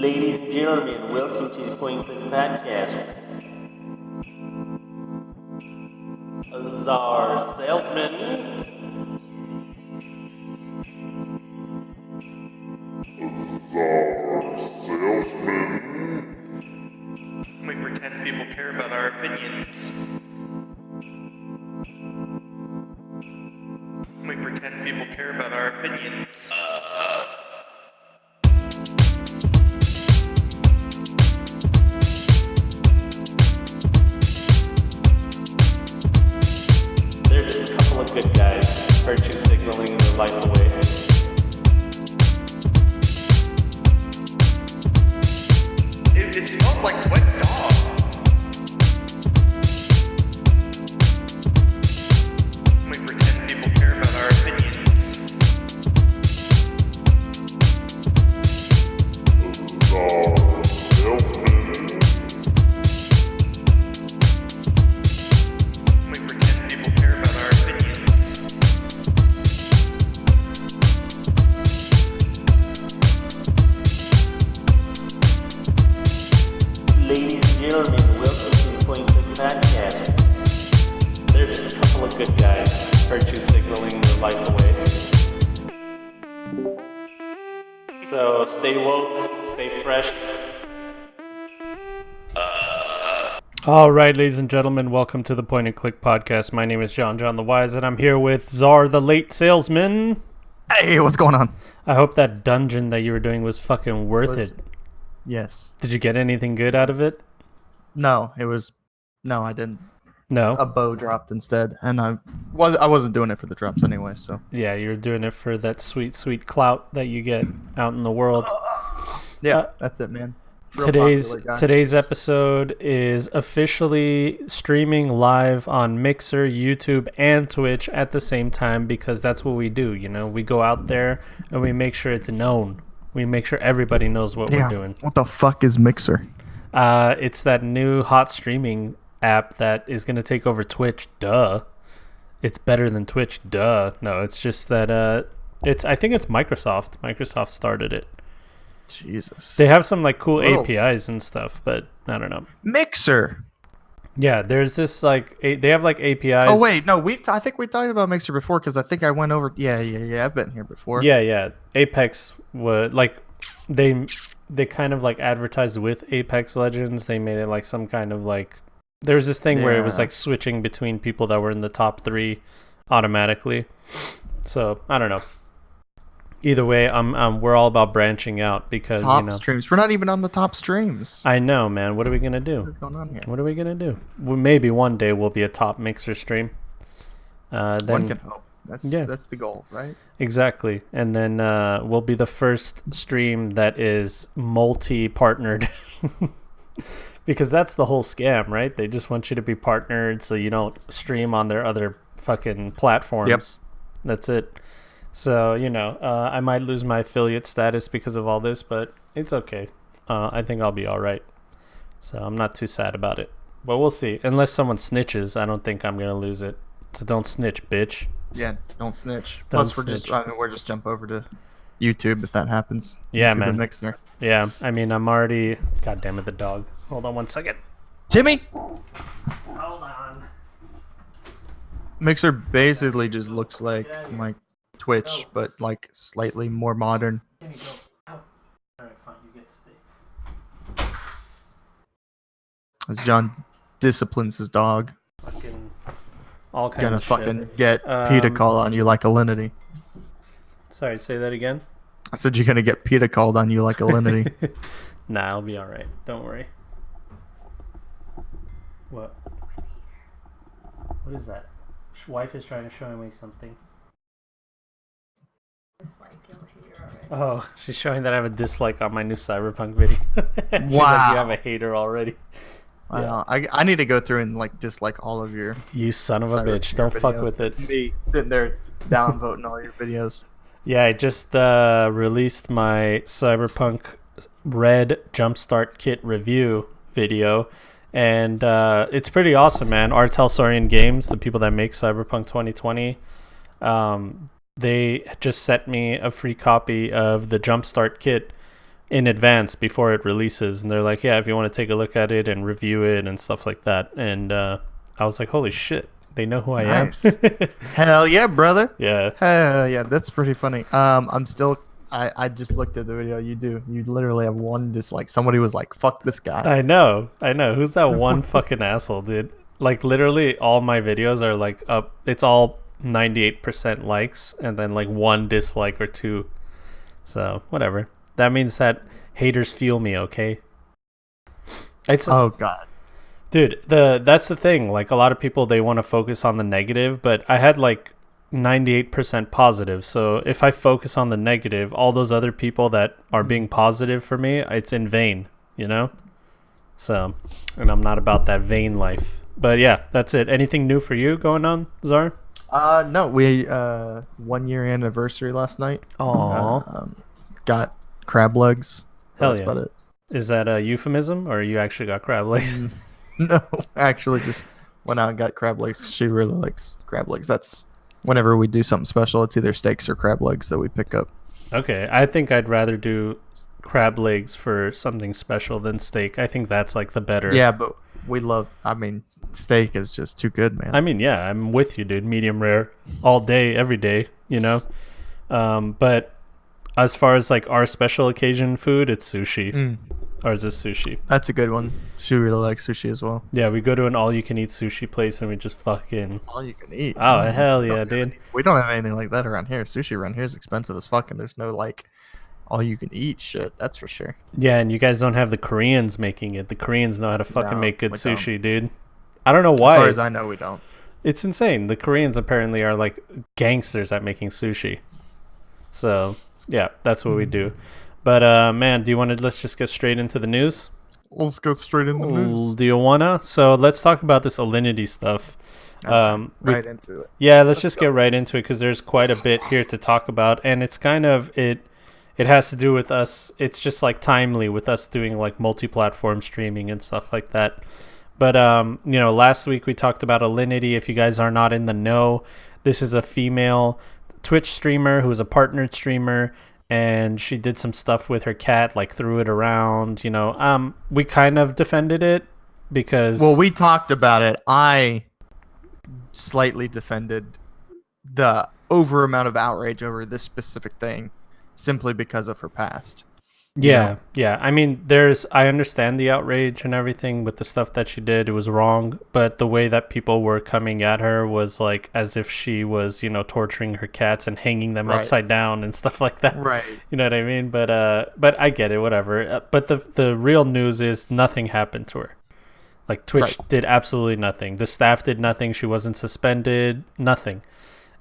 Ladies and gentlemen, welcome to the Point Click Podcast. Azar Salesman. We pretend people care about our opinions. We pretend people care about our opinions. They're just a couple of good guys, virtue signaling their life away. It smells like wet dog. We pretend people care about our opinions. We pretend people care about our opinions. Ladies and gentlemen, welcome to the Point Click Podcast. They're just a couple of good guys, virtue signaling their life away. So stay woke, stay fresh. All right, ladies and gentlemen, welcome to the Point and Click Podcast. My name is John the Wise, and I'm here with Czar the Late Salesman. Hey, what's going on? I hope that dungeon that you were doing was fucking worth it. Yes. Did you get anything good out of it? No, I didn't. No? A bow dropped instead, and I wasn't doing it for the drops anyway, so. Yeah, you were doing it for that sweet, sweet clout that you get out in the world. Yeah, that's it, man. Real popular guy. Today's episode is officially streaming live on Mixer, YouTube, and Twitch at the same time because that's what we do, you know? We go out there and we make sure it's known. We make sure everybody knows what we're doing. What the fuck is Mixer? It's that new hot streaming app that is going to take over Twitch. Duh. It's better than Twitch. Duh. No, it's just that I think it's Microsoft. Microsoft started it. Jesus. They have some like cool APIs and stuff, but I don't know. Mixer. Yeah, there's this like they have like APIs. Oh wait, no, I think we talked about Mixer before because I think I went over. Yeah. I've been here before. Yeah. Apex would like they kind of like advertised with Apex Legends. They made it like some kind of like there was this thing where it was like switching between people that were in the top 3 automatically. So I don't know. Either way, we're all about branching out because top streams. We're not even on the top streams. I know, man. What are we gonna do? What's going on here? What are we gonna do? Well, maybe one day we'll be a top Mixer stream. Then, one can hope. That's the goal, right? Exactly. And then we'll be the first stream that is multi-partnered. Because that's the whole scam, right? They just want you to be partnered so you don't stream on their other fucking platforms. Yep. That's it. So, I might lose my affiliate status because of all this, but it's okay. I think I'll be all right. So I'm not too sad about it. But we'll see. Unless someone snitches, I don't think I'm going to lose it. So don't snitch, bitch. Yeah, don't snitch. Don't Plus, snitch. we're just jump over to YouTube if that happens. Yeah, YouTube man. and Mixer. Yeah, I mean, I'm already... God damn it, the dog. Hold on one second. Timmy! Hold on. Mixer basically just looks like Twitch, but like slightly more modern. Can you go out? Alright, fine, you get to stay. As John disciplines his dog, Fucking... All kinds gonna of fucking shit. get PETA call on you like Alinity. Sorry, say that again? I said you're gonna get PETA called on you like Alinity. Nah, I'll be alright. Don't worry. What? What is that? Wife is trying to show me something. Oh, she's showing that I have a dislike on my new Cyberpunk video. She's like, you have a hater already. Wow. I need to go through and like dislike all of your You son of a Cyberpunk bitch. Don't fuck videos. with it. Me sitting there downvoting all your videos. Yeah, I just released my Cyberpunk Red Jumpstart Kit review video, and it's pretty awesome, man. Artelsorian Games, the people that make Cyberpunk 2020, they just sent me a free copy of the Jumpstart Kit in advance before it releases, and they're like, yeah, if you want to take a look at it and review it and stuff like that. And I was like, holy shit, they know who I am. Hell yeah, brother. Yeah. Hell yeah, that's pretty funny. I just looked at the video. You literally have one dislike. Somebody was like, fuck this guy. I know. Who's that one fucking asshole, dude? Like, literally all my videos are like up. It's all 98% likes and then like one dislike or two. So whatever. That means that haters feel me, okay? Oh god, dude. That's the thing. Like, a lot of people, they want to focus on the negative, but I had like 98% positive. So if I focus on the negative, all those other people that are being positive for me, it's in vain, you know? So, and I'm not about that vain life. But yeah, that's it. Anything new for you going on, Czar? No, we 1 year anniversary last night. Got crab legs. Hell That's yeah. about it. Is that a euphemism, or you actually got crab legs? No, actually just went out and got crab legs. She really likes crab legs. That's whenever we do something special, it's either steaks or crab legs that we pick up. Okay, I think I'd rather do crab legs for something special than steak. I think that's like the better. Yeah, but steak is just too good, man. I mean, yeah, I'm with you, dude. Medium rare all day, every day, you know? But as far as like our special occasion food, it's sushi. Ours is sushi. That's a good one. She really likes sushi as well. Yeah, we go to an all-you-can-eat sushi place and we just fucking... All you can eat. Oh, hell yeah, dude. We don't have anything like that around here. Sushi around here is expensive as fuck, and there's no like all you can eat shit. That's for sure. Yeah, and you guys don't have the Koreans making it. The Koreans know how to fucking make good sushi, don't. dude. I don't know why. As far as I know, we don't. It's insane. The Koreans apparently are like gangsters at making sushi. So, yeah, that's what we do. But, man, do you want to... Let's just get straight into the news? Let's go straight into the news. Do you wanna? So let's talk about this Alinity stuff. Right into it. Yeah, let's just get right into it because there's quite a bit here to talk about, and it's kind of it has to do with us. It's just like timely with us doing like multi-platform streaming and stuff like that. But last week we talked about Alinity. If you guys are not in the know, this is a female Twitch streamer who is a partnered streamer. And she did some stuff with her cat, like threw it around, we kind of defended it because... Well, we talked about it. I slightly defended the amount of outrage over this specific thing simply because of her past. Yeah. I mean, I understand the outrage and everything with the stuff that she did. It was wrong, but the way that people were coming at her was like as if she was, torturing her cats and hanging them upside down and stuff like that. Right. You know what I mean? But I get it, whatever. But the real news is nothing happened to her. Like, Twitch did absolutely nothing. The staff did nothing. She wasn't suspended. Nothing.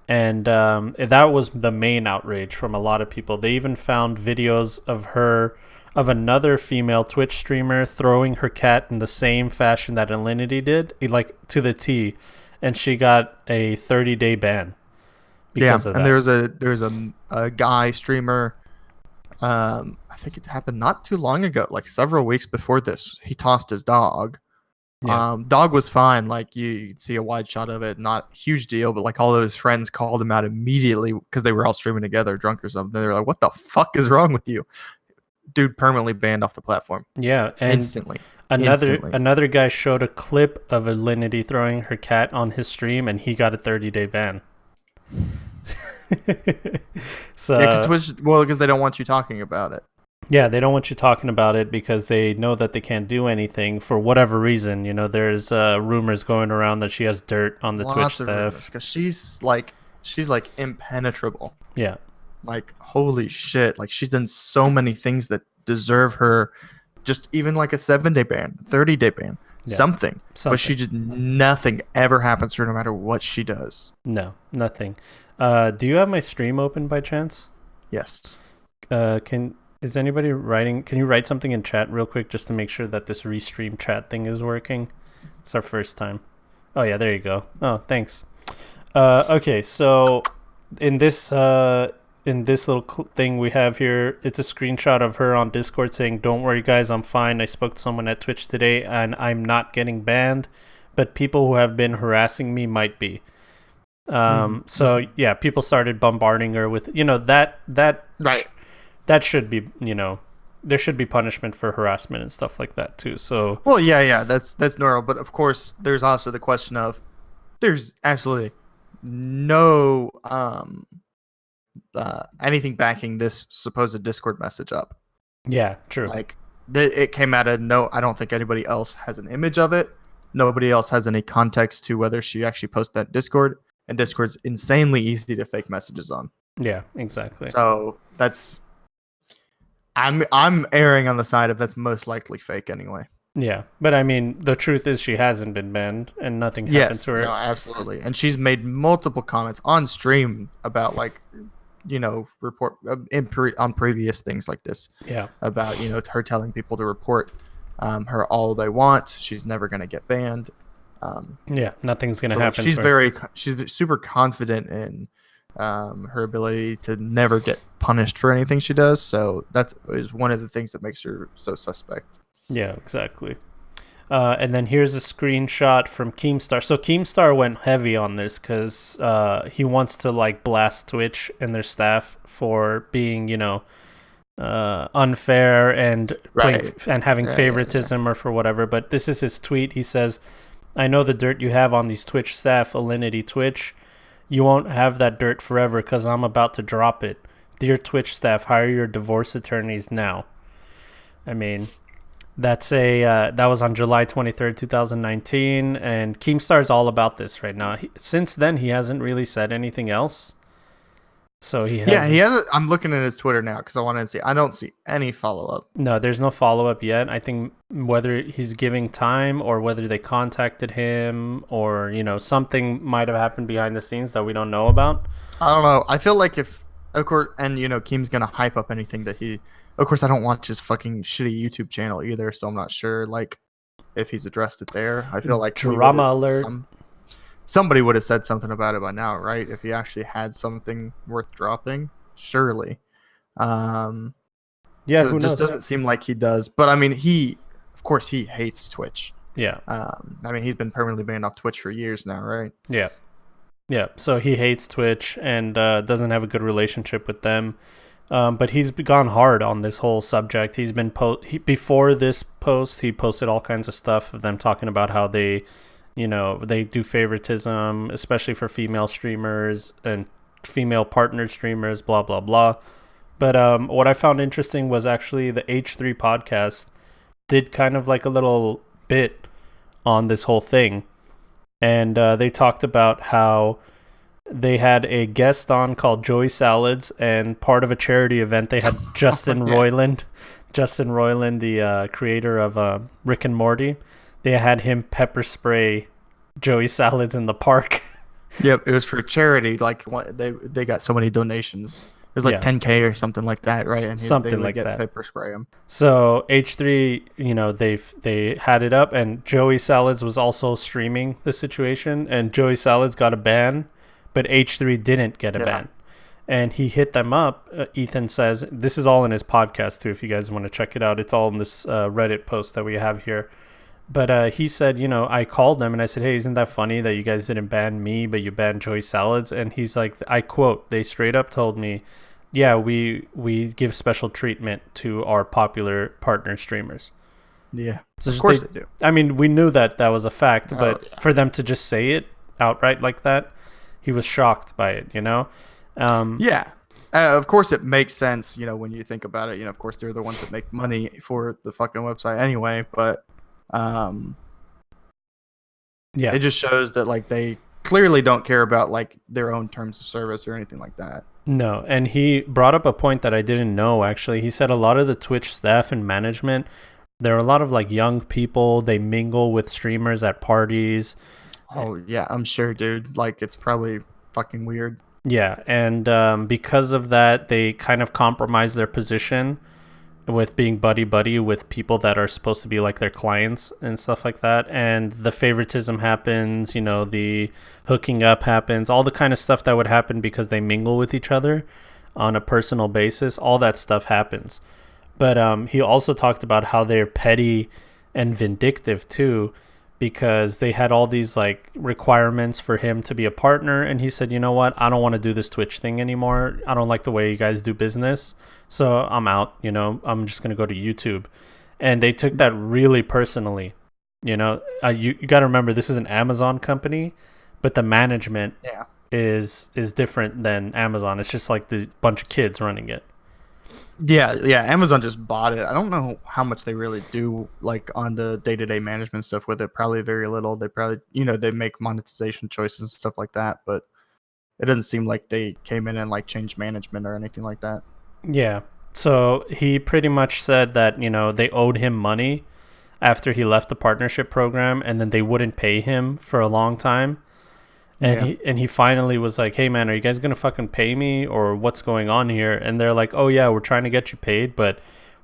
And that was the main outrage from a lot of people. They even found videos of another female Twitch streamer throwing her cat in the same fashion that Alinity did, like to the T, and she got a 30-day ban because of that. And there's a guy streamer. I think it happened not too long ago, like several weeks before this. He tossed his dog. Yeah. Dog was fine. Like you could see a wide shot of it, not a huge deal, but like all of his friends called him out immediately because they were all streaming together, drunk or something. They were like, "What the fuck is wrong with you?" Dude permanently banned off the platform. Yeah, and instantly. Another guy showed a clip of Alinity throwing her cat on his stream, and he got a 30-day ban. So because they don't want you talking about it. Yeah, they don't want you talking about it because they know that they can't do anything for whatever reason. There's rumors going around that she has dirt on the Twitch staff because she's like impenetrable. Yeah, like holy shit! Like she's done so many things that deserve her, just even like a 7-day ban, 30-day ban, something. But she just nothing ever happens to her no matter what she does. No, nothing. Do you have my stream open by chance? Yes. Is anybody writing? Can you write something in chat real quick just to make sure that this restream chat thing is working? It's our first time. Oh yeah, there you go. Oh, thanks. Okay, so in this little thing we have here, it's a screenshot of her on Discord saying, "Don't worry guys, I'm fine. I spoke to someone at Twitch today and I'm not getting banned, but people who have been harassing me might be." So yeah, people started bombarding her with, that right. That should be, there should be punishment for harassment and stuff like that too. So Well, yeah, that's normal. But of course, there's also the question of there's absolutely no anything backing this supposed Discord message up. yeah, true. Like it came out of no. I don't think anybody else has an image of it. Nobody else has any context to whether she actually posted that Discord. And Discord's insanely easy to fake messages on. Yeah, exactly. So that's I'm erring on the side of that's most likely fake anyway. Yeah, but I mean, the truth is she hasn't been banned, and nothing happened to her. No, absolutely. And she's made multiple comments on stream about like, report on previous things like this. Yeah. About her telling people to report her all they want. She's never going to get banned. Yeah, nothing's going to happen. She's super confident in her ability to never get punished for anything she does. So that is one of the things that makes her so suspect. Yeah, exactly. And then here's a screenshot from Keemstar. So Keemstar went heavy on this because he wants to like blast Twitch and their staff for being, unfair and and having favoritism or for whatever. But this is his tweet. He says, "I know the dirt you have on these Twitch staff, Alinity Twitch. You won't have that dirt forever because I'm about to drop it. Dear Twitch staff, hire your divorce attorneys now." I mean, that was on July 23rd, 2019, and Keemstar's all about this right now. Since then, he hasn't really said anything else. So he hasn't. I'm looking at his Twitter now because I wanted to see. I don't see any follow-up. No, there's no follow-up yet. I think whether he's giving time or whether they contacted him or, something might have happened behind the scenes that we don't know about. I don't know. I feel like if, of course, and, Keem's going to hype up anything that he... Of course, I don't watch his fucking shitty YouTube channel either, so I'm not sure, like, if he's addressed it there. I feel like... Drama alert. Somebody would have said something about it by now, right? If he actually had something worth dropping, surely. Yeah, who knows? It just doesn't seem like he does. But I mean, of course, he hates Twitch. Yeah. I mean, he's been permanently banned off Twitch for years now, right? Yeah. Yeah. So he hates Twitch and doesn't have a good relationship with them. But he's gone hard on this whole subject. He's been before this post, he posted all kinds of stuff of them talking about how they do favoritism, especially for female streamers and female partnered streamers, blah, blah, blah. But what I found interesting was actually the H3 podcast did kind of like a little bit on this whole thing. And they talked about how they had a guest on called Joey Salads, and part of a charity event, they had Justin Roiland. Justin Roiland, the creator of Rick and Morty. They had him pepper spray Joey Salads in the park. Yep, it was for charity. Like they got so many donations. It was like 10K or something like that, right? And something like that. Pepper spray him. So H3, they had it up, and Joey Salads was also streaming the situation, and Joey Salads got a ban, but H3 didn't get a ban. And he hit them up. Ethan says, this is all in his podcast too, if you guys want to check it out. It's all in this Reddit post that we have here. But he said, I called them and I said, hey, isn't that funny that you guys didn't ban me, but you banned Joey Salads? And he's like, I quote, they straight up told me, yeah, we give special treatment to our popular partner streamers. Yeah, so of course they do. I mean, we knew that was a fact, but for them to just say it outright like that, he was shocked by it, Yeah. Of course it makes sense, when you think about it. Of course they're the ones that make money for the fucking website anyway, but it just shows that like they clearly don't care about like their own terms of service or anything like that. No, and he brought up a point that I didn't know actually. He said a lot of the Twitch staff and management, there are a lot of like young people, they mingle with streamers at parties. Oh yeah, I'm sure, dude. Like it's probably fucking weird. Yeah, and because of that, they kind of compromise their position with being buddy-buddy with people that are supposed to be like their clients and stuff like that. And the favoritism happens, the hooking up happens, all the kind of stuff that would happen because they mingle with each other on a personal basis. All that stuff happens. But he also talked about how they're petty and vindictive too, because they had all these like requirements for him to be a partner, and he said, you know what, I don't want to do this Twitch thing anymore. I don't like the way you guys do business, so I'm out. I'm just gonna go to YouTube. And they took that really personally. You got to remember, this is an Amazon company, but the management is different than Amazon. It's just like the bunch of kids running it. Yeah. Amazon just bought it. I don't know how much they really do like on the day-to-day management stuff with it. Probably very little. They probably, they make monetization choices and stuff like that, but it doesn't seem like they came in and like changed management or anything like that. Yeah. So he pretty much said that, they owed him money after he left the partnership program, and then they wouldn't pay him for a long time. And he finally was like, hey man, are you guys gonna fucking pay me, or what's going on here? And they're like, oh yeah, we're trying to get you paid, but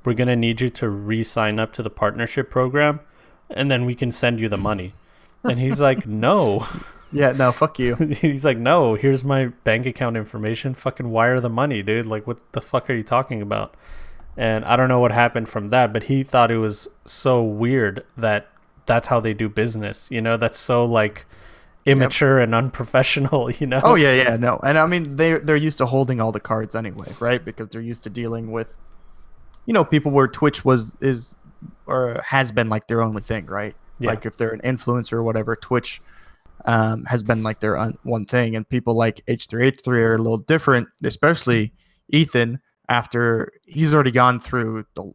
we're gonna need you to re-sign up to the partnership program, and then we can send you the money. And he's like, no. Yeah, no, fuck you. He's like, no, here's my bank account information, fucking wire the money, dude. Like, what the fuck are you talking about? And I don't know what happened from that, but he thought it was so weird that that's how they do business. That's so like immature and unprofessional. Oh yeah, no. And I mean, they're used to holding all the cards anyway, right? Because they're used to dealing with, people where Twitch is or has been like their only thing, right? Yeah. Like if they're an influencer or whatever, Twitch has been like their one thing, and people like H3H3 are a little different, especially Ethan. After he's already gone through the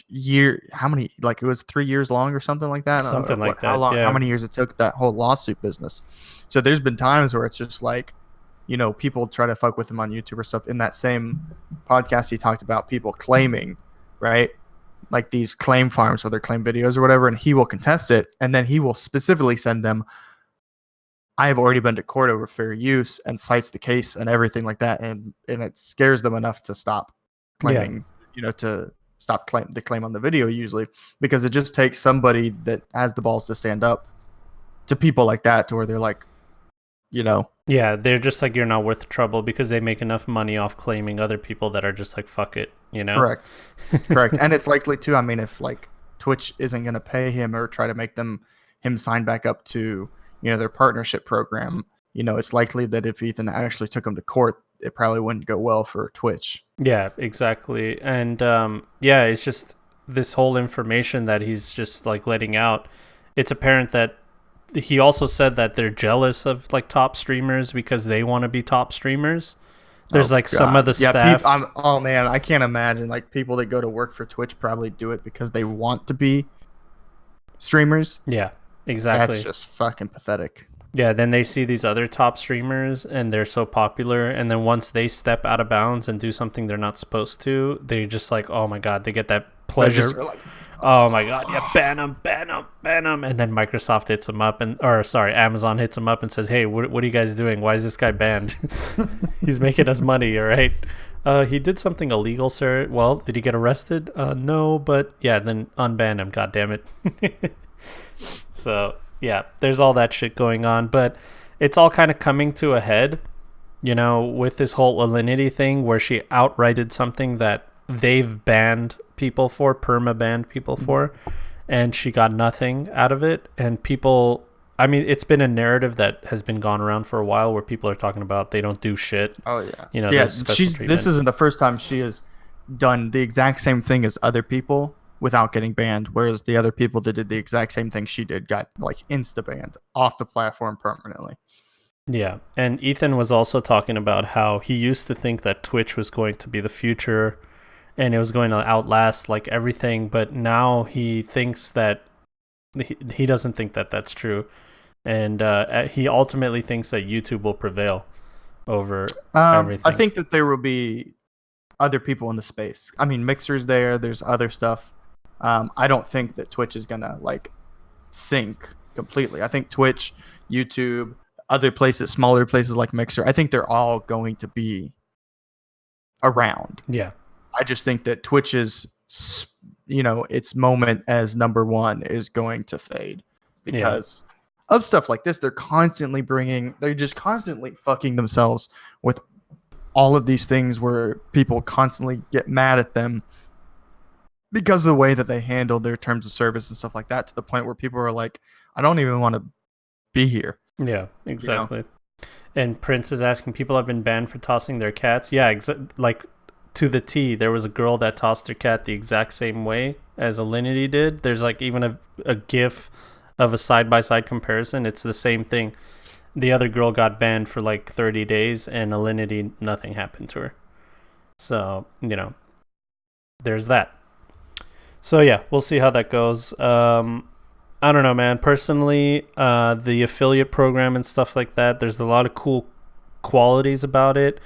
year, how many, like it was 3 years long or something like that. Something like that. How many years it took, that whole lawsuit business. So there's been times where it's just like, people try to fuck with him on YouTube or stuff. In that same podcast, he talked about people claiming, right? Like these claim farms or their claim videos or whatever, and he will contest it, and then he will specifically send them, I have already been to court over fair use, and cites the case and everything like that, and it scares them enough to stop claiming, to stop the claim on the video usually, because it just takes somebody that has the balls to stand up to people like that, to where they're like, yeah, they're just like, you're not worth the trouble, because they make enough money off claiming other people that are just like, fuck it, Correct. And it's likely too, I mean, if like Twitch isn't going to pay him or try to make him sign back up to their partnership program, it's likely that if Ethan actually took him to court, it probably wouldn't go well for Twitch. Yeah, exactly. And it's just this whole information that he's just like letting out. It's apparent that he also said that they're jealous of like top streamers because they want to be top streamers. There's some of the staff. Oh man, I can't imagine, like people that go to work for Twitch probably do it because they want to be streamers. Yeah. Exactly. That's just fucking pathetic. Yeah, then they see these other top streamers and they're so popular, and then once they step out of bounds and do something they're not supposed to, they're just like, oh my god, they get that pleasure. Like, oh my god, yeah, ban them. And then Microsoft hits them up, Amazon hits them up and says, hey, what are you guys doing? Why is this guy banned? He's making us money, all right? He did something illegal, sir. Well, did he get arrested? No, but yeah, then unban him, god damn it. So, yeah, there's all that shit going on, but it's all kind of coming to a head, with this whole Alinity thing where she outrighted something that they've banned people for, perma-banned people for, and she got nothing out of it. And people, I mean, it's been a narrative that has been gone around for a while where people are talking about they don't do shit. Oh, yeah. This isn't the first time she has done the exact same thing as other people without getting banned, whereas the other people that did the exact same thing she did got like insta-banned off the platform permanently. Yeah, and Ethan was also talking about how he used to think that Twitch was going to be the future and it was going to outlast like everything, but now he thinks that he doesn't think that that's true, and he ultimately thinks that YouTube will prevail over everything. I think that there will be other people in the space. I mean, Mixer's there's other stuff. I don't think that Twitch is gonna like sink completely. I think Twitch, YouTube, other places, smaller places like Mixer, I think they're all going to be around. Yeah. I just think that Twitch's, its moment as number one is going to fade because of stuff like this. They're just constantly fucking themselves with all of these things where people constantly get mad at them because of the way that they handled their terms of service and stuff like that, to the point where people are like, I don't even want to be here. Yeah, exactly. And Prince is asking, people have been banned for tossing their cats. Yeah, like to the T. There was a girl that tossed her cat the exact same way as Alinity did. There's like even a GIF of a side-by-side comparison. It's the same thing. The other girl got banned for like 30 days, and Alinity, nothing happened to her. So, there's that. So yeah, we'll see how that goes. I don't know, man. Personally, the affiliate program and stuff like that, there's a lot of cool qualities about it,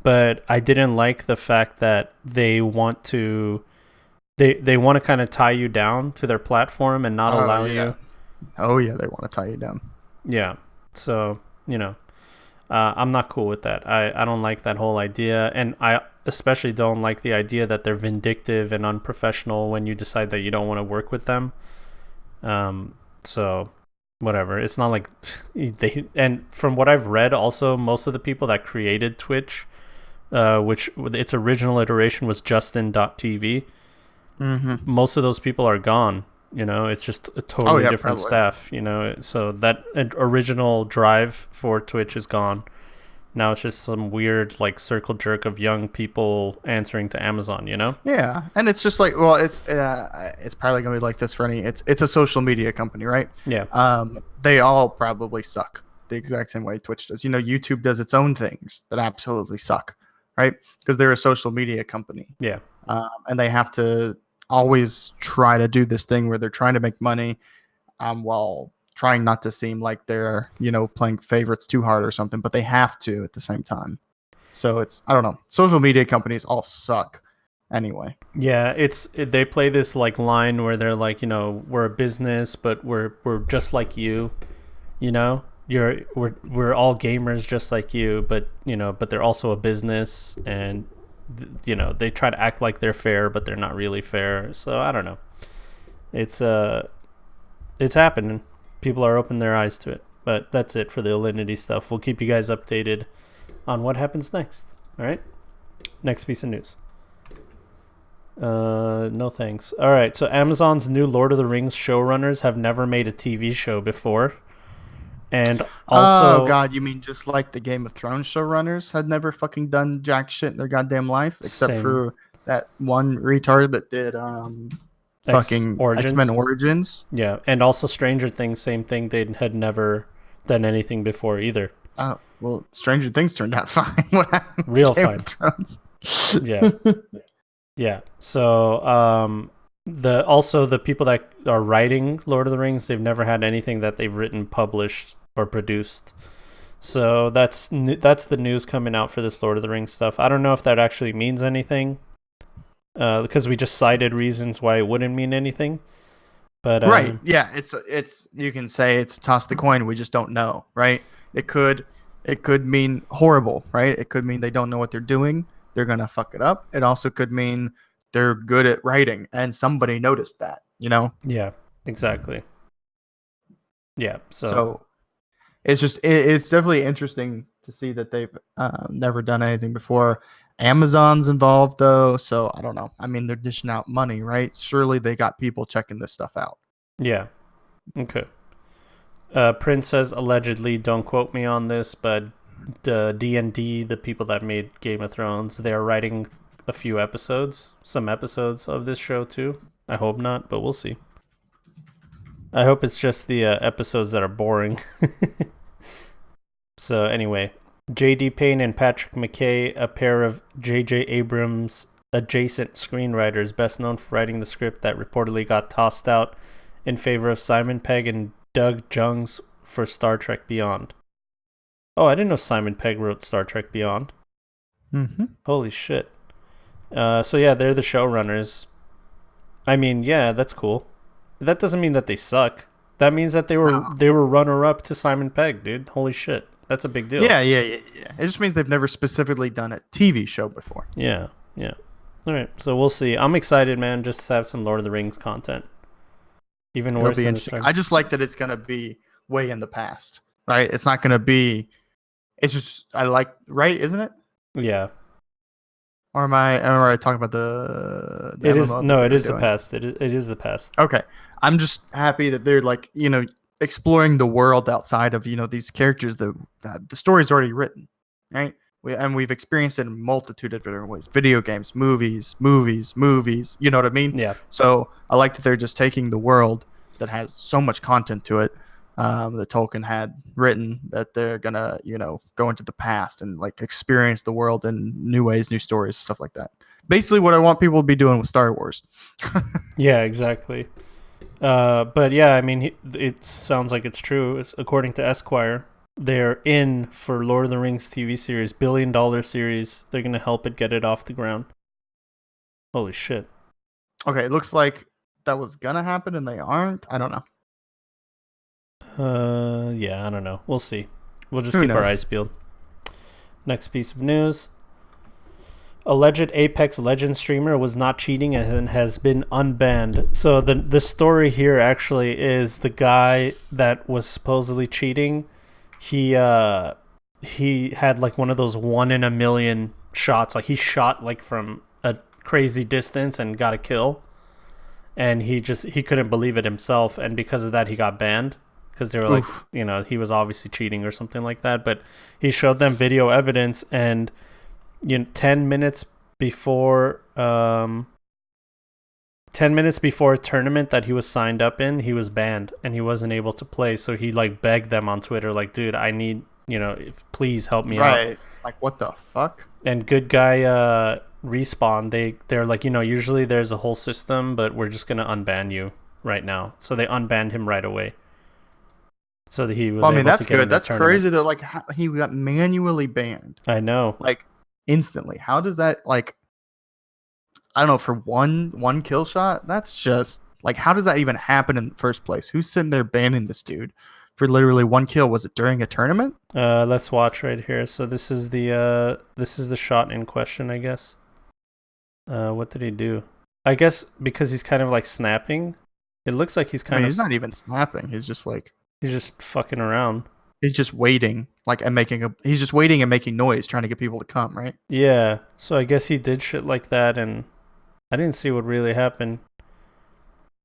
but I didn't like the fact that they want to kind of tie you down to their platform and not allow you. Oh yeah, they want to tie you down. Yeah. So, I'm not cool with that. I don't like that whole idea, and I especially don't like the idea that they're vindictive and unprofessional when you decide that you don't want to work with them. So whatever. It's not like and from what I've read, also most of the people that created Twitch, which its original iteration was Justin.tv, most of those people are gone. It's just a totally different staff, so that original drive for Twitch is gone. Now it's just some weird like circle jerk of young people answering to Amazon, Yeah, and it's just like, well, it's probably gonna be like this for any. It's a social media company, right? Yeah. They all probably suck the exact same way Twitch does. YouTube does its own things that absolutely suck, right? Because they're a social media company. Yeah. And they have to always try to do this thing where they're trying to make money, while trying not to seem like they're, playing favorites too hard or something, but they have to at the same time. So I don't know. Social media companies all suck anyway. Yeah, they play this like line where they're like, we're a business, but we're just like you, we're all gamers just like you, but they're also a business, and they try to act like they're fair, but they're not really fair. So I don't know. It's happening. People are opening their eyes to it. But that's it for the Alinity stuff. We'll keep you guys updated on what happens next. All right? Next piece of news. No thanks. All right, so Amazon's new Lord of the Rings showrunners have never made a TV show before. And also... Oh, God, you mean just like the Game of Thrones showrunners had never fucking done jack shit in their goddamn life? Except for that one retard that did... fucking X-Men Origins. Yeah, and also Stranger Things, same thing. They had never done anything before either. Oh, well, Stranger Things turned out fine. What happened? Real fine. Yeah. Yeah. So, the people that are writing Lord of the Rings, they've never had anything that they've written, published, or produced. So that's the news coming out for this Lord of the Rings stuff. I don't know if that actually means anything. Because we just cited reasons why it wouldn't mean anything, but right, yeah, it's you can say it's toss the coin. We just don't know, right? It could mean horrible, right? It could mean they don't know what they're doing. They're gonna fuck it up. It also could mean they're good at writing, and somebody noticed that. Yeah, exactly. Yeah, so it's just it's definitely interesting to see that they've never done anything before. Amazon's involved though, so I don't know. I mean, they're dishing out money, right? Surely they got people checking this stuff out. Yeah. Okay. Prince says allegedly, don't quote me on this, but D&D, the people that made Game of Thrones, they are writing some episodes of this show too. I hope not, but we'll see. I hope it's just the episodes that are boring. So anyway, J.D. Payne and Patrick McKay, a pair of J.J. Abrams adjacent screenwriters, best known for writing the script that reportedly got tossed out in favor of Simon Pegg and Doug Jones for Star Trek Beyond. Oh, I didn't know Simon Pegg wrote Star Trek Beyond. Mm-hmm. Holy shit. So yeah, they're the showrunners. I mean, yeah, that's cool. That doesn't mean that they suck. That means that they were runner-up to Simon Pegg, dude. Holy shit. That's a big deal. Yeah. It just means they've never specifically done a TV show before. Yeah. All right, so we'll see. I'm excited, man, just to have some Lord of the Rings content. Even worse than this time. I just like that it's going to be way in the past, right? It's not going to be... It's just... right? Isn't it? Yeah. Or am I talking about the It is MMO that no, they it were is the doing? past. It is the past. Okay. I'm just happy that they're like, exploring the world outside of, these characters that the story's already written, right? We've experienced it in a multitude of different ways. Video games, movies, you know what I mean? Yeah. So I like that they're just taking the world that has so much content to it, that Tolkien had written, that they're gonna, go into the past and like experience the world in new ways, new stories, stuff like that. Basically what I want people to be doing with Star Wars. Yeah, exactly. But yeah, I mean, it sounds like it's true. According to Esquire, they're in for Lord of the Rings TV series, $1 billion series. They're gonna help it get it off the ground. Holy shit. Okay, it looks like that was gonna happen and they aren't. I don't know. Yeah, I don't know. We'll see. We'll just Who keep our knows? eyes peeled. Next piece of news. Alleged Apex Legends streamer was not cheating and has been unbanned. So the story here actually is the guy that was supposedly cheating. He had like one of those 1 in a million shots. Like he shot like from a crazy distance and got a kill. And he couldn't believe it himself, and because of that he got banned because they were like, Oof. he was obviously cheating or something like that. But he showed them video evidence, and 10 minutes before 10 minutes before a tournament that he was signed up in, he was banned and he wasn't able to play. So he like begged them on Twitter, like, dude, I need, please help me out. Right. Like, what the fuck? And good guy Respawn, they're like, usually there's a whole system, but we're just gonna unban you right now. So they unbanned him right away. So that he was. Well, I mean, able that's to get good. in the That's tournament. crazy that like he got manually banned, I know. like instantly. How does that, like, I don't know, for one kill shot? That's just like, how does that even happen in the first place? Who's sitting there banning this dude for literally one kill? Was it during a tournament? Let's watch right here. So this is the shot in question, I guess. What did he do? I guess because he's kind of like snapping. It looks like he's He's not even snapping. He's just like, he's just fucking around. he's just waiting, like, and he's just waiting and making noise, trying to get people to come, right? Yeah. So I guess he did shit like that, and I didn't see what really happened.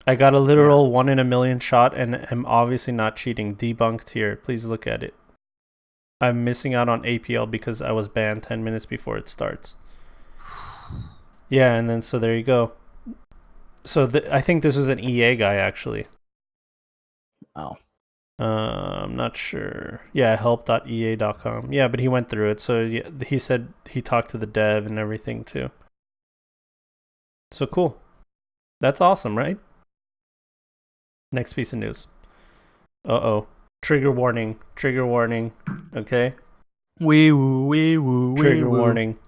I got a literal 1 in a million shot and am obviously not cheating. Debunked here. Please look at it. I'm missing out on APL because I was banned 10 minutes before it starts. Yeah, and then so there you go. So I think this was an EA guy actually. Oh. I'm not sure. Yeah, help.ea.com. Yeah, but he went through it. So yeah, he said he talked to the dev and everything too. So cool. That's awesome, right? Next piece of news. Uh-oh. Trigger warning. Trigger warning. Okay? Wee woo, wee woo, wee Trigger woo. warning.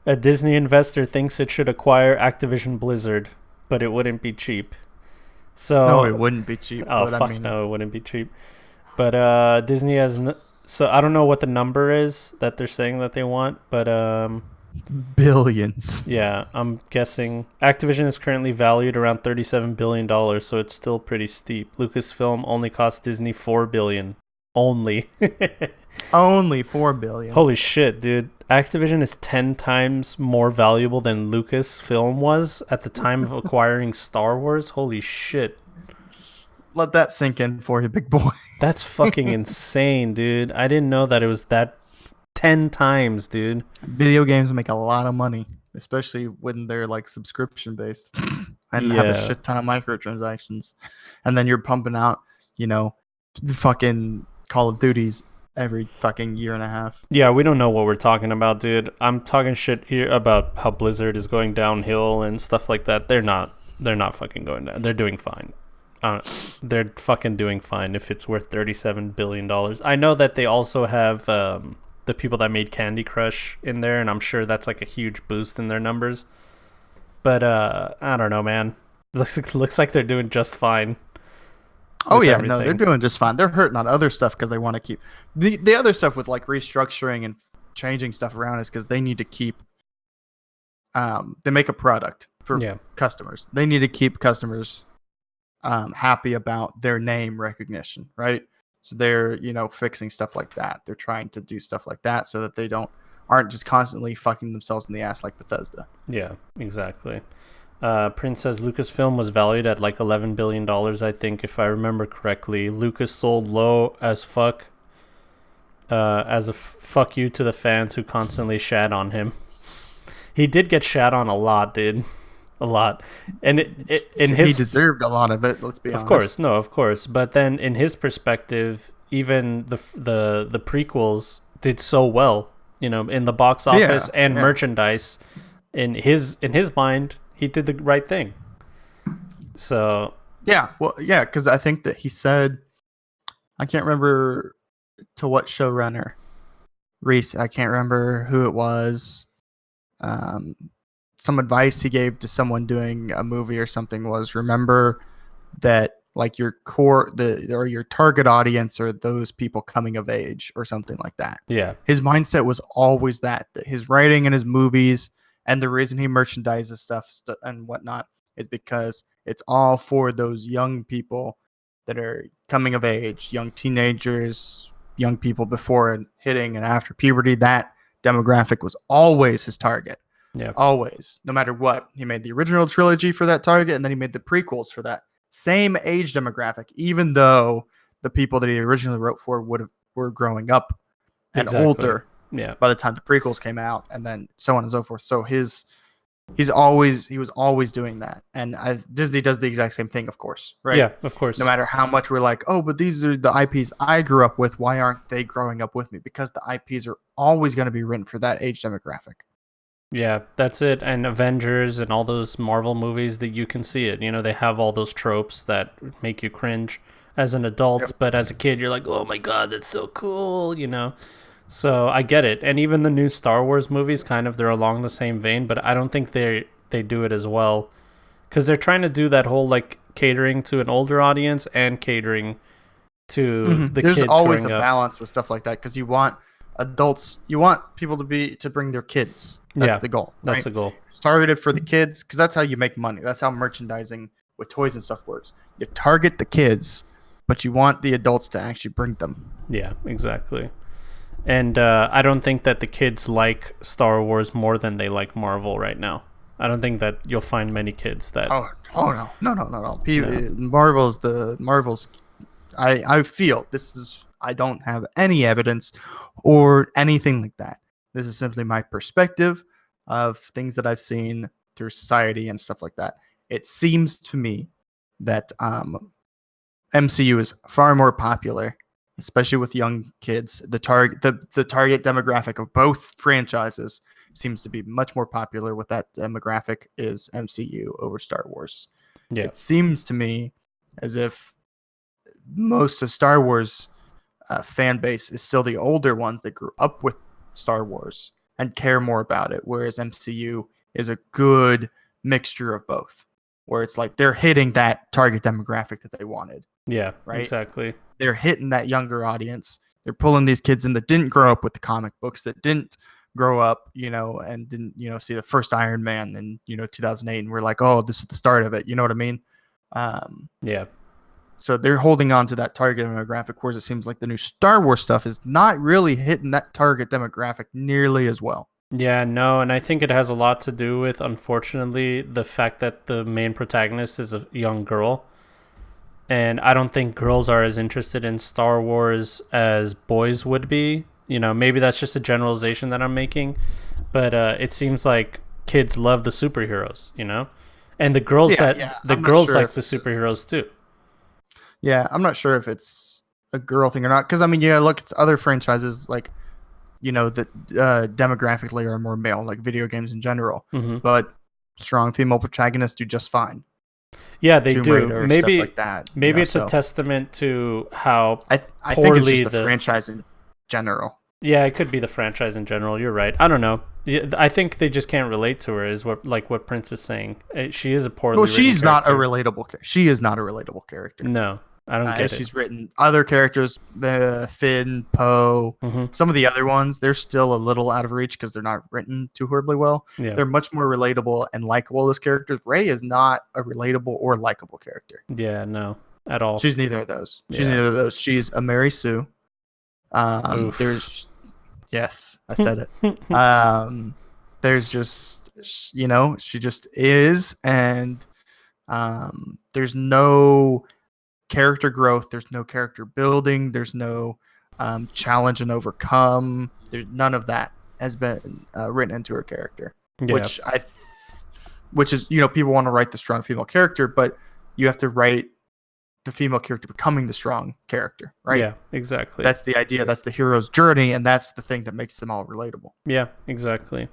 A Disney investor thinks it should acquire Activision Blizzard, but it wouldn't be cheap. So No, it wouldn't be cheap. Oh, but fuck I mean, no, it wouldn't be cheap. But Disney has... So I don't know what the number is that they're saying that they want, but billions. yeah, I'm guessing Activision is currently valued around $37 billion, so it's still pretty steep. Lucasfilm only cost Disney $4 billion. Only. Only 4 billion. Holy shit, dude. Activision is 10 times more valuable than Lucasfilm was at the time of acquiring Star Wars. Holy shit. Let that sink in for you, big boy. That's fucking insane, dude. I didn't know that it was that 10 times, dude. Video games make a lot of money, especially when they're like subscription based and have a Yeah. shit ton of microtransactions. And then you're pumping out, fucking Call of Duties every fucking year and a half. Yeah, we don't know what we're talking about, dude. I'm talking shit here about how Blizzard is going downhill and stuff like that. They're not fucking going down. They're doing fine. They're fucking doing fine if it's worth $37 billion. I know that they also have the people that made Candy Crush in there, and I'm sure that's like a huge boost in their numbers. But I don't know, man. Looks like they're doing just fine. Oh yeah, everything. no, they're doing just fine. They're hurting on other stuff because they want to keep the other stuff with like restructuring and changing stuff around is because they need to keep. They make a product for customers. They need to keep customers happy about their name recognition, right? So they're fixing stuff like that. They're trying to do stuff like that so that they don't aren't just constantly fucking themselves in the ass like Bethesda. Yeah, exactly. Prince says Lucasfilm was valued at like $11 billion, I think, if I remember correctly. Lucas sold low as fuck, as a fuck you to the fans who constantly shat on him. He did get shat on a lot, dude. A lot. And he deserved a lot of it, let's be honest. Of course. But then in his perspective, even the prequels did so well, in the box office and merchandise. In his mind, he did the right thing. So because I think that he said, I can't remember to what showrunner, Reese. I can't remember who it was. Some advice he gave to someone doing a movie or something was, remember that like your your target audience are those people coming of age or something like that. Yeah. His mindset was always that his writing and his movies and the reason he merchandises stuff and whatnot is because it's all for those young people that are coming of age, young teenagers, young people before and hitting and after puberty. That demographic was always his target. Yeah. Always. No matter what. He made the original trilogy for that target, and then he made the prequels for that same age demographic, even though the people that he originally wrote for were growing up and older by the time the prequels came out, and then so on and so forth. So he was always doing that. And Disney does the exact same thing, of course, right? Yeah, of course. No matter how much we're like, oh, but these are the IPs I grew up with. Why aren't they growing up with me? Because the IPs are always going to be written for that age demographic. Yeah, that's it. And Avengers and all those Marvel movies, that you can see it. They have all those tropes that make you cringe as an adult, but as a kid, you're like, oh my God, that's so cool, So I get it. And even the new Star Wars movies, they're along the same vein, but I don't think they do it as well. Because they're trying to do that whole, like, catering to an older audience and catering to the kids growing up. There's always a balance with stuff like that, because you want people to bring their kids. That's the goal. Right? That's the goal. It's targeted for the kids, because that's how you make money. That's how merchandising with toys and stuff works. You target the kids, but you want the adults to actually bring them. Yeah, exactly. And I don't think that the kids like Star Wars more than they like Marvel right now. I don't think that you'll find many kids that... Oh no. Marvel's... I feel this is... I don't have any evidence or anything like that. This is simply my perspective of things that I've seen through society and stuff like that. It seems to me that MCU is far more popular, especially with young kids. The target demographic of both franchises seems to be much more popular with that demographic is MCU over Star Wars. Yeah. It seems to me as if most of Star Wars fan base is still the older ones that grew up with Star Wars and care more about it, whereas MCU is a good mixture of both, where it's like they're hitting that target demographic that they wanted. Yeah, right? Exactly. They're hitting that younger audience. They're pulling these kids in that didn't grow up with the comic books, that didn't grow up, and didn't, see the first Iron Man in, 2008, and we're like, oh, this is the start of it. You know what I mean? Yeah. So they're holding on to that target demographic, whereas it seems like the new Star Wars stuff is not really hitting that target demographic nearly as well. Yeah, no, and I think it has a lot to do with, unfortunately, the fact that the main protagonist is a young girl. And I don't think girls are as interested in Star Wars as boys would be. Maybe that's just a generalization that I'm making. But it seems like kids love the superheroes, And the girls like the superheroes too. Yeah, I'm not sure if it's a girl thing or not. Because, look at other franchises like, that demographically are more male, like video games in general. Mm-hmm. But strong female protagonists do just fine. Yeah, they do. Maybe like that. Maybe it's a testament to how I think it's just the franchise in general. Yeah, it could be the franchise in general. You're right. I don't know. I think they just can't relate to her. Is what Prince is saying. She is a poorly. Well, she's not a relatable. She is not a relatable character. No, I don't get it. She's written other characters, Finn, Poe, some of the other ones. They're still a little out of reach because they're not written too horribly well. Yeah. They're much more relatable and likable as characters. Rey is not a relatable or likable character. Yeah, no, at all. She's neither of those. She's a Mary Sue. Yes, I said it. There's just, she just is, and there's no character growth. There's no character building. There's no challenge and overcome. There's none of that has been written into her character, Yeah. which is, people want to write the strong female character, but you have to write the female character becoming the strong character, right? Yeah, exactly. That's the idea. That's the hero's journey, and that's the thing that makes them all relatable. Yeah, exactly.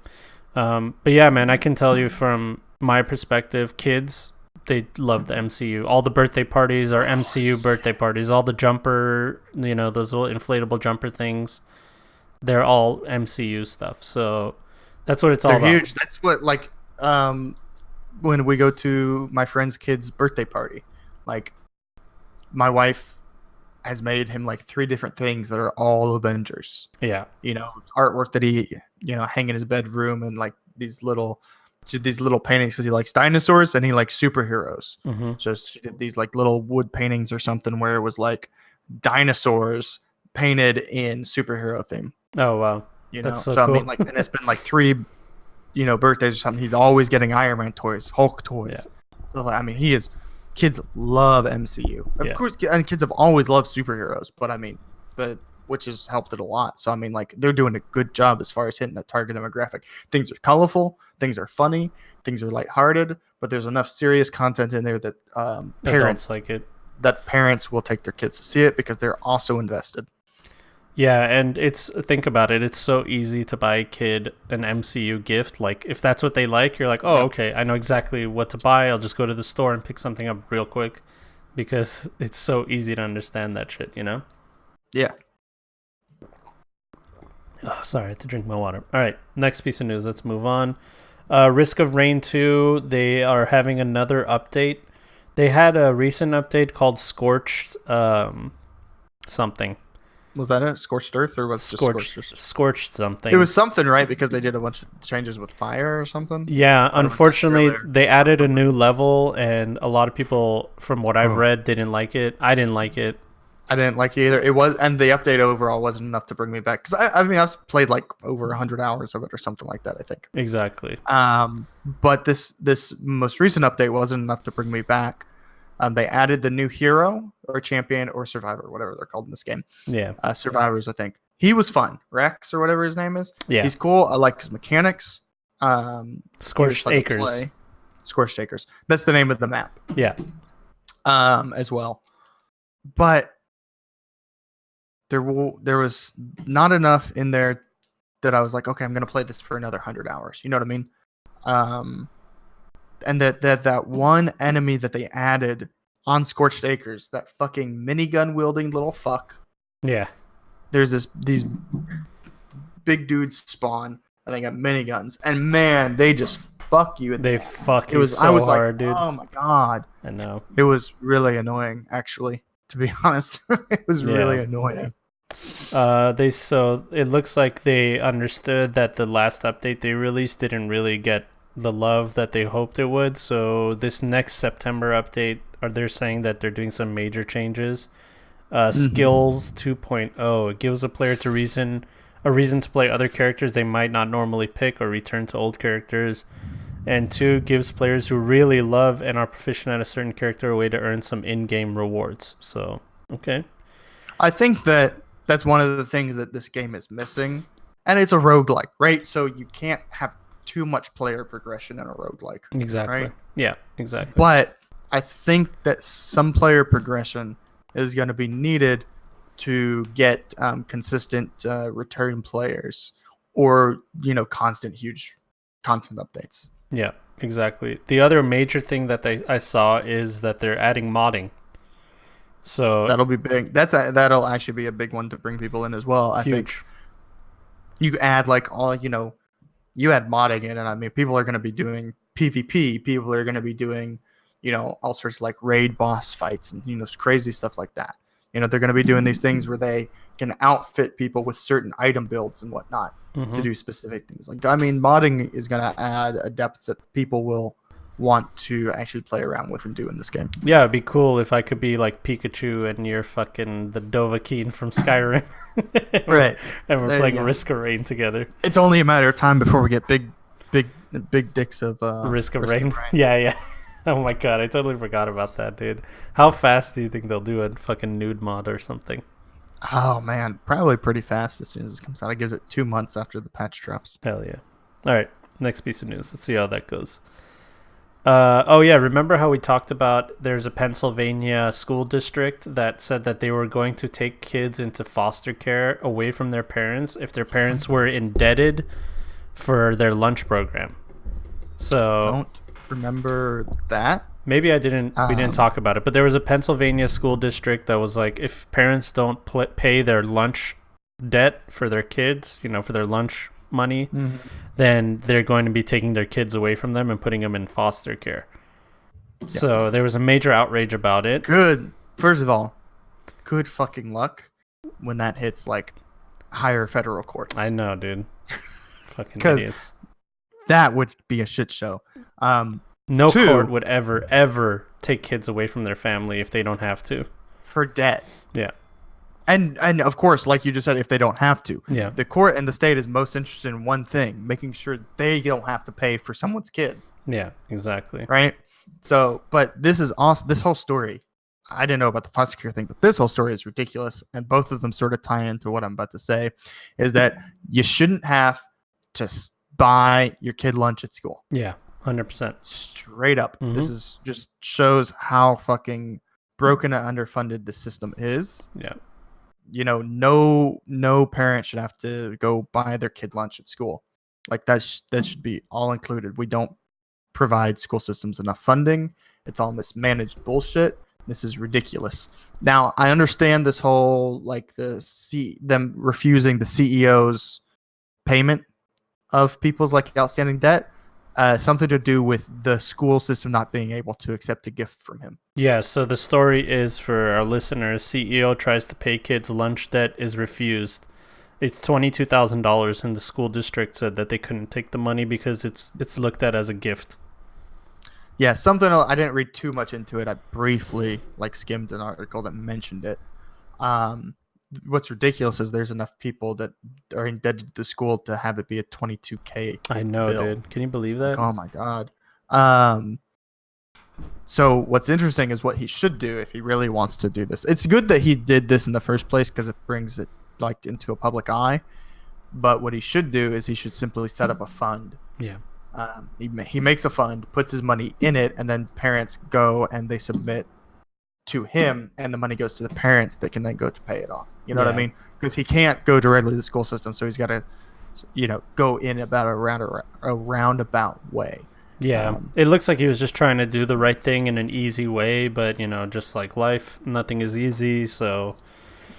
But yeah, man, I can tell you from my perspective, kids, they love the MCU. All the birthday parties are MCU birthday parties. All the jumper, those little inflatable jumper things, they're all MCU stuff. So that's what it's all about. They're huge. That's what, when we go to my friend's kid's birthday party, my wife has made him 3 different things that are all Avengers. Yeah. Artwork that he, hang in his bedroom, and these little paintings because he likes dinosaurs and he likes superheroes. Mm-hmm. So she did these little wood paintings or something where it was dinosaurs painted in superhero theme. Oh, wow. That's so cool. cool. And it's been 3, birthdays or something. He's always getting Iron Man toys, Hulk toys. Yeah. So kids love MCU. Of course, and kids have always loved superheroes, but which has helped it a lot. So they're doing a good job as far as hitting that target demographic. Things are colorful, things are funny, things are lighthearted, but there's enough serious content in there that parents like it. That parents will take their kids to see it because they're also invested. Yeah, and think about it. It's so easy to buy a kid an MCU gift. If that's what they like, you're like, oh, okay, I know exactly what to buy. I'll just go to the store and pick something up real quick because it's so easy to understand that shit, Yeah. Oh, sorry, I had to drink my water. All right, next piece of news. Let's move on. Risk of Rain 2, they are having another update. They had a recent update called Scorched something. Was that it? Scorched Earth, or was it just Scorched something? It was something, right? Because they did a bunch of changes with fire or something? Yeah, unfortunately, they added a new level, and a lot of people, from what I've read, didn't like it. I didn't like it. I didn't like it either. And the update overall wasn't enough to bring me back. Because I've played over 100 hours of it or something like that, I think. Exactly. But this most recent update wasn't enough to bring me back. They added the new hero or champion or survivor, whatever they're called in this game. Yeah. Survivors, I think. He was fun. Rex or whatever his name is. Yeah. He's cool. I like his mechanics. Scorched Acres. Scorched Acres. That's the name of the map. Yeah. As well. But there was not enough in there that I was like, okay, I'm going to play this for another 100 hours. You know what I mean? And that one enemy that they added on Scorched Acres, that fucking minigun wielding little fuck. Yeah. There's these big dudes spawn, and they got miniguns, and man, they just fuck you. They fuck you so hard, dude. Oh my god. I know. It was really annoying, actually, to be honest. It was really annoying. It looks like they understood that the last update they released didn't really get the love that they hoped it would. So this next September update, they're saying that they're doing some major changes. Skills 2.0, it gives a player a reason to play other characters they might not normally pick or return to old characters. And 2, gives players who really love and are proficient at a certain character a way to earn some in-game rewards. So, okay. I think that's one of the things that this game is missing. And it's a roguelike, right? So you can't have too much player progression in a roguelike. Exactly. Right? Yeah, exactly. But I think that some player progression is going to be needed to get consistent return players or, constant huge content updates. Yeah, exactly. The other major thing that I saw is that they're adding modding. So that'll be big. That'll actually be a big one to bring people in as well. I think you add you add modding in, and people are going to be doing PvP. People are going to be doing, all sorts of raid boss fights and crazy stuff like that. They're going to be doing these things where they can outfit people with certain item builds and whatnot to do specific things. Modding is going to add a depth that people will want to actually play around with and do in this game. Yeah, it'd be cool if I could be like Pikachu and you're fucking the Dovahkiin from Skyrim. Right. And we're There playing you go. Risk of Rain together. It's only a matter of time before we get big dicks of Risk of Rain. Yeah. Oh my god, I totally forgot about that, dude. How fast do you think they'll do a fucking nude mod or something? Oh man, probably pretty fast as soon as it comes out. It gives it 2 months after the patch drops. Hell yeah. Alright, next piece of news. Let's see how that goes. Oh yeah, remember how we talked about there's a Pennsylvania school district that said that they were going to take kids into foster care away from their parents if their parents were indebted for their lunch program. So Don't remember that. maybe we didn't talk about it, but there was a Pennsylvania school district that was like, if parents don't pay their lunch debt for their kids, for their lunch money, then they're going to be taking their kids away from them and putting them in foster care. Yeah. So there was a major outrage about it. Good. First of all, good fucking luck when that hits like higher federal courts. I know, dude. Fucking idiots. That would be a shit show. No court would ever take kids away from their family if they don't have to. For debt. Yeah. And of course, like you just said, if they don't have to. Yeah. The court and the state is most interested in one thing, making sure they don't have to pay for someone's kid. Yeah, exactly. Right? So, but this is awesome. This whole story, I didn't know about the foster care thing, but this whole story is ridiculous. And both of them sort of tie into what I'm about to say, is that you shouldn't have to buy your kid lunch at school. Yeah, 100%. Straight up. This is just shows how fucking broken and underfunded the system is. Yeah. No parent should have to go buy their kid lunch at school. Like that should be all included. We don't provide school systems enough funding. It's all mismanaged bullshit. This is ridiculous. Now, I understand this whole like them refusing the CEO's payment of people's like outstanding debt. Something to do with the school system not being able to accept a gift from him. Yeah, so the story is, for our listeners, CEO tries to pay kids lunch debt, is refused. It's $22,000, and the school district said that they couldn't take the money because it's looked at as a gift. Yeah, something I didn't read too much into it. I briefly skimmed an article that mentioned it. What's ridiculous is there's enough people that are indebted to the school to have it be a $22K. I know, bill. dude. Can you believe that? Oh my god. So what's interesting is what he should do if he really wants to do this. It's good that he did this in the first place because it brings it into a public eye. But what he should do is he should simply set up a fund. Yeah. He makes a fund, puts his money in it, and then parents go and they submit to him, and the money goes to the parents that can then go to pay it off. You know what I mean? Because he can't go directly to the school system, so he's got to, go in about a roundabout way. Yeah, it looks like he was just trying to do the right thing in an easy way, but just like life, nothing is easy. So,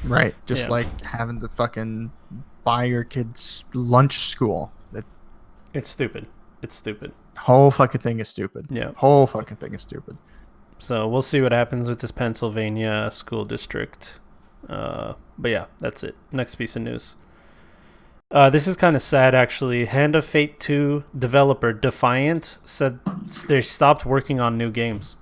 right, just like having to fucking buy your kids lunch school. It's stupid. It's stupid. Whole fucking thing is stupid. Yeah, whole fucking thing is stupid. So we'll see what happens with this Pennsylvania school district. But yeah, that's it. Next piece of news. This is kind of sad, actually. Hand of Fate 2 developer Defiant said they stopped working on new games.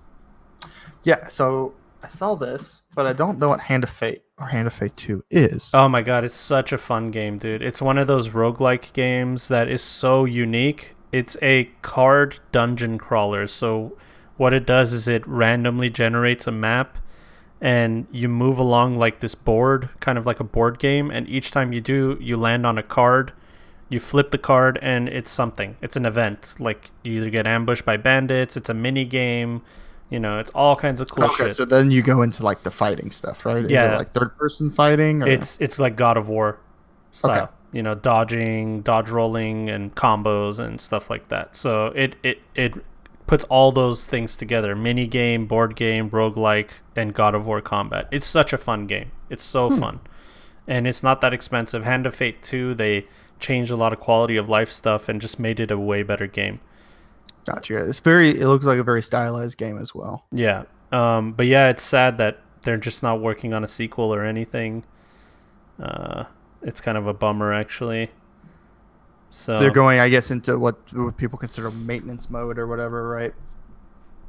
Yeah, so I saw this, but I don't know what Hand of Fate or Hand of Fate 2 is. Oh my god, it's such a fun game, dude. It's one of those roguelike games that is so unique. It's a card dungeon crawler, so what it does is it randomly generates a map, and you move along like this board, kind of like a board game, and each time you do, you land on a card, you flip the card, and it's something. It's an event. Like, you either get ambushed by bandits, it's a mini game, it's all kinds of cool shit. So then you go into like the fighting stuff, right? Yeah. Is it like third person fighting? Or? It's like God of War style. Okay. Dodging, dodge rolling, and combos and stuff like that. So it puts all those things together: mini game, board game, roguelike, and God of War combat. It's such a fun game. It's so fun, and it's not that expensive. Hand of Fate 2, they changed a lot of quality of life stuff and just made it a way better game. Gotcha. It looks like a very stylized game as well. Yeah. But yeah, it's sad that they're just not working on a sequel or anything. It's kind of a bummer, actually. So they're going, I guess, into what people consider maintenance mode or whatever, right?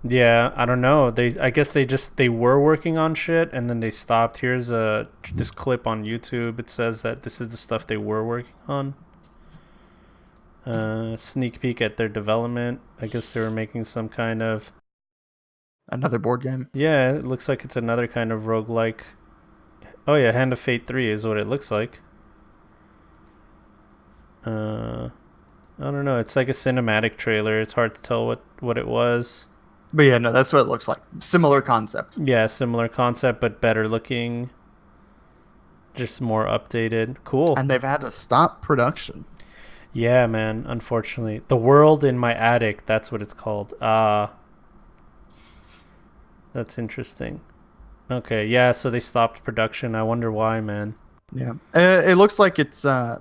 Yeah, I don't know. I guess they were working on shit and then they stopped. Here's this clip on YouTube. It says that this is the stuff they were working on. Sneak peek at their development. I guess they were making some kind of Another board game. Yeah, it looks like it's another kind of roguelike. Oh yeah, Hand of Fate 3 is what it looks like. I don't know. It's like a cinematic trailer. It's hard to tell what it was. But yeah, no, that's what it looks like. Similar concept. Yeah, similar concept, but better looking. Just more updated. Cool. And they've had to stop production. Yeah, man, unfortunately. The World in My Attic, that's what it's called. That's interesting. Okay, yeah, so they stopped production. I wonder why, man. Yeah. It looks like it's the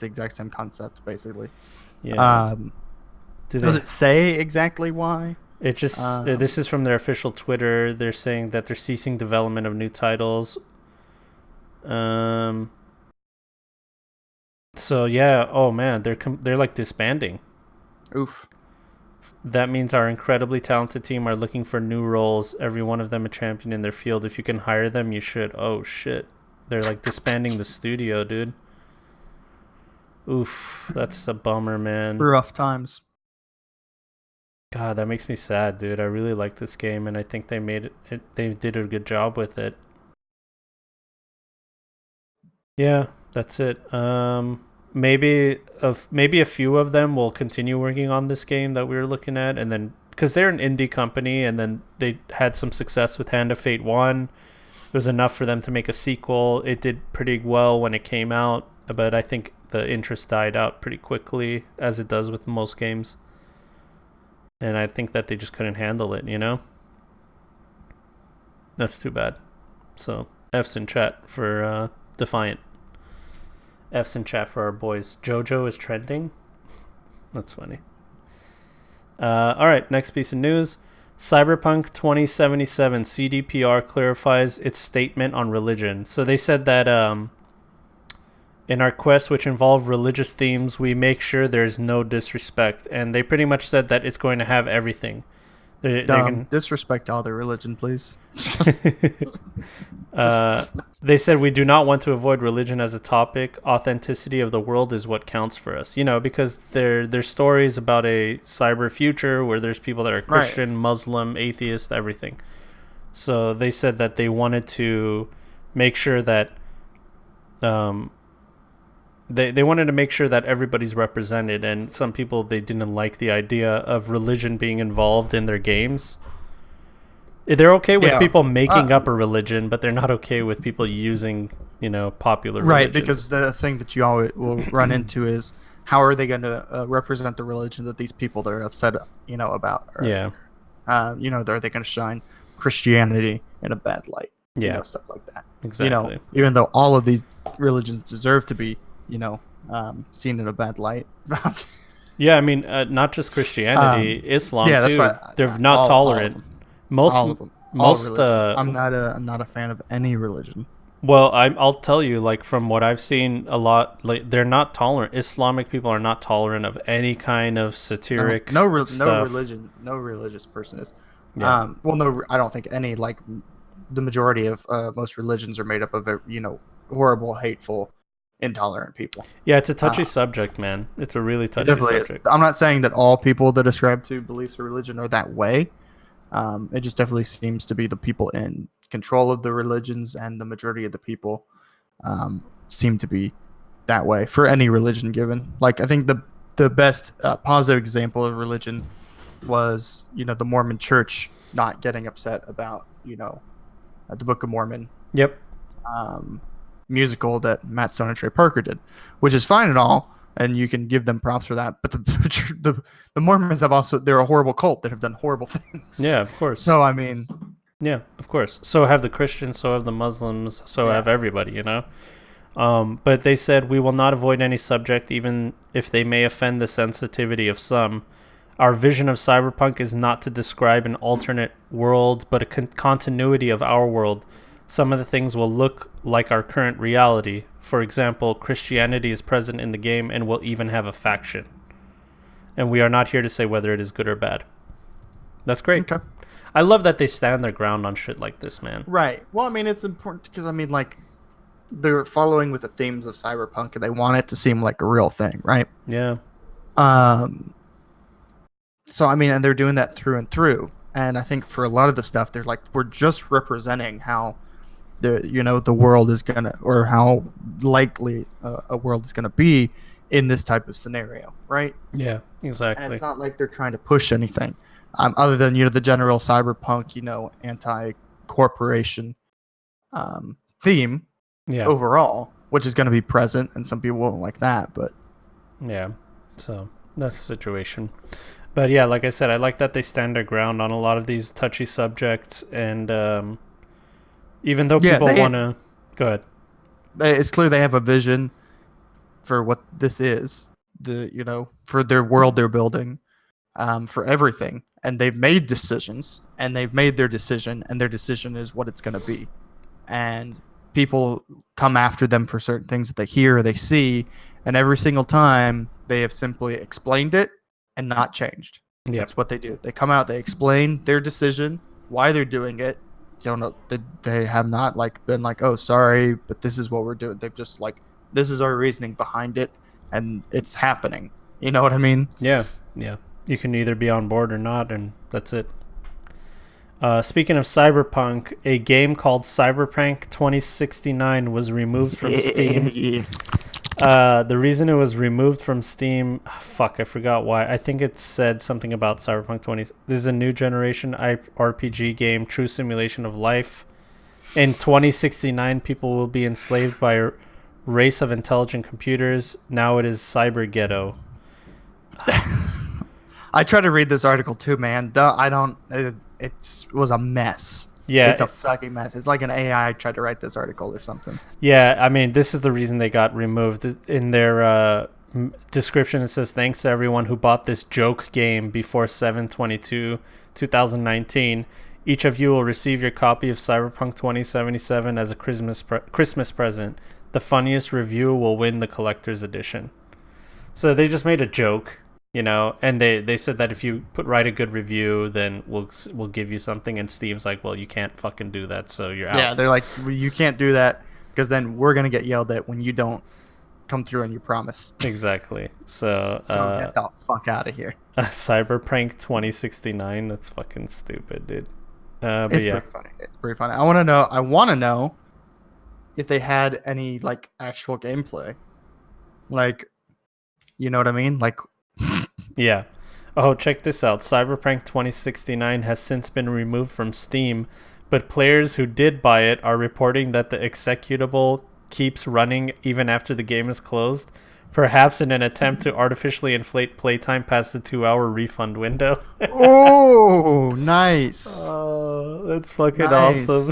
exact same concept, basically. Yeah. Does it say exactly why? It just this is from their official Twitter. They're saying that they're ceasing development of new titles. So yeah, oh man, they're like disbanding. Oof. That means our incredibly talented team are looking for new roles. Every one of them a champion in their field. If you can hire them, you should. Oh shit. They're like disbanding the studio, dude. Oof, that's a bummer, man. Rough times. God, that makes me sad, dude. I really like this game, and I think they made it. They did a good job with it. Yeah, that's it. Maybe a few of them will continue working on this game that we were looking at, and then because they're an indie company, and then they had some success with Hand of Fate 1. It was enough for them to make a sequel. It did pretty well when it came out, but I think the interest died out pretty quickly, as it does with most games. And I think that they just couldn't handle it, you know? That's too bad. So, F's in chat for Defiant. F's in chat for our boys. JoJo is trending? That's funny. Alright, next piece of news. Cyberpunk 2077 CDPR clarifies its statement on religion. So they said that in our quests which involve religious themes, we make sure there's no disrespect. And they pretty much said that it's going to have everything. Disrespect all their religion, please. They said we do not want to avoid religion as a topic. Authenticity of the world is what counts for us. You know, because there's stories about a cyber future where there's people that are Christian, right, Muslim, atheist, everything. So they said that they wanted to make sure that they wanted to make sure that everybody's represented, and some people, they didn't like the idea of religion being involved in their games. They're okay with people making up a religion, but they're not okay with people using, popular religions. Right, because the thing that you always will run into is how are they going to represent the religion that these people that are upset, about? Or, are they going to shine Christianity in a bad light? Yeah, stuff like that. Exactly. Even though all of these religions deserve to be seen in a bad light. Yeah, I mean, not just Christianity, Islam too. That's why they're not tolerant. All of them. I'm not a fan of any religion. Well, I'll tell you, like, from what I've seen, a lot, like, they're not tolerant. Islamic people are not tolerant of any kind of satiric no stuff. No religious person is. Yeah. I don't think any, like, the majority of most religions are made up of horrible, hateful, intolerant people. Yeah, it's a touchy subject, man. It's a really touchy subject. I'm not saying that all people that ascribe to beliefs or religion are that way. It just definitely seems to be the people in control of the religions, and the majority of the people seem to be that way for any religion given. Like, I think the best positive example of religion was, the Mormon Church not getting upset about, the Book of Mormon. Yep. Musical that Matt Stone and Trey Parker did, which is fine and all, and you can give them props for that. But the Mormons they're a horrible cult that have done horrible things. Yeah, of course. So I mean, yeah, of course. So have the Christians, so have the Muslims, so have everybody, But they said we will not avoid any subject, even if they may offend the sensitivity of some. Our vision of Cyberpunk is not to describe an alternate world, but a continuity of our world. Some of the things will look like our current reality. For example, Christianity is present in the game and will even have a faction. And we are not here to say whether it is good or bad. That's great. Okay. I love that they stand their ground on shit like this, man. Right. Well, I mean, it's important because like they're following with the themes of Cyberpunk, and they want it to seem like a real thing, right? Yeah. So I mean, and they're doing that through and through. And I think for a lot of the stuff, they're like, we're just representing how the world is gonna, or how likely a world is gonna be in this type of scenario, right? Yeah, exactly. And it's not like they're trying to push anything, other than the general cyberpunk, anti-corporation theme overall, which is going to be present, and some people won't like that, but yeah, so that's the situation. But yeah, like I said, I like that they stand their ground on a lot of these touchy subjects, and even though people want to... Go ahead. It's clear they have a vision for what this is, for their world they're building, for everything. And they've made decisions, and they've made their decision, and their decision is what it's going to be. And people come after them for certain things that they hear or they see, and every single time they have simply explained it and not changed. Yep. That's what they do. They come out, they explain their decision, why they're doing it. They have not been like, oh, sorry, but this is what we're doing. They've just this is our reasoning behind it, and it's happening. You know what I mean? Yeah. You can either be on board or not, and that's it. Speaking of Cyberpunk, a game called Cyberpunk 2069 was removed from Steam. The reason it was removed from Steam, I forgot why. I think it said something about Cyberpunk 20. This is a new generation RPG game, true simulation of life. In 2069, people will be enslaved by a race of intelligent computers. Now it is Cyber Ghetto. I tried to read this article too, man. It was a mess. Yeah. It's a fucking mess. It's like an AI tried to write this article or something. Yeah, I mean, this is the reason they got removed. In their description, it says, thanks to everyone who bought this joke game before 7/22/2019. Each of you will receive your copy of Cyberpunk 2077 as a Christmas present. The funniest review will win the collector's edition. So they just made a joke. And they said that if you write a good review, then we'll give you something. And Steam's like, well, you can't fucking do that, so you're out. Yeah, they're like, you can't do that because then we're gonna get yelled at when you don't come through on your promise. Exactly. So get the fuck out of here. Cyberpunk 2069. That's fucking stupid, dude. But it's pretty funny. It's pretty funny. I want to know if they had any actual gameplay, you know what I mean, Yeah. Oh, check this out. Cyberpunk 2069 has since been removed from Steam, but players who did buy it are reporting that the executable keeps running even after the game is closed, perhaps in an attempt to artificially inflate playtime past the 2-hour refund window. Oh, nice. Oh, that's fucking awesome.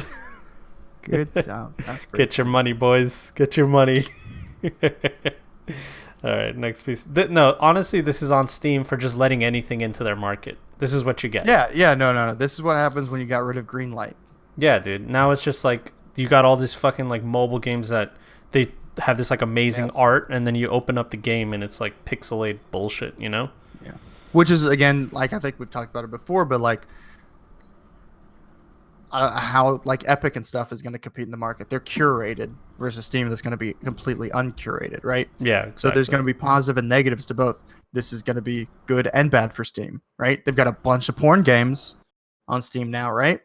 Good job. Get your money, boys. Get your money. All right, next piece. No, honestly, this is on Steam for just letting anything into their market. This is what you get. Yeah, no. This is what happens when you got rid of Greenlight. Yeah, dude. Now it's just you got all these fucking mobile games that they have this amazing art, and then you open up the game and it's pixelated bullshit, Yeah. Which is, again, I think we've talked about it before, but I don't know how Epic and stuff is going to compete in the market. They're curated versus Steam that's going to be completely uncurated, right? Yeah, exactly. So there's going to be positive and negatives to both. This is going to be good and bad for Steam, right? They've got a bunch of porn games on Steam now, right?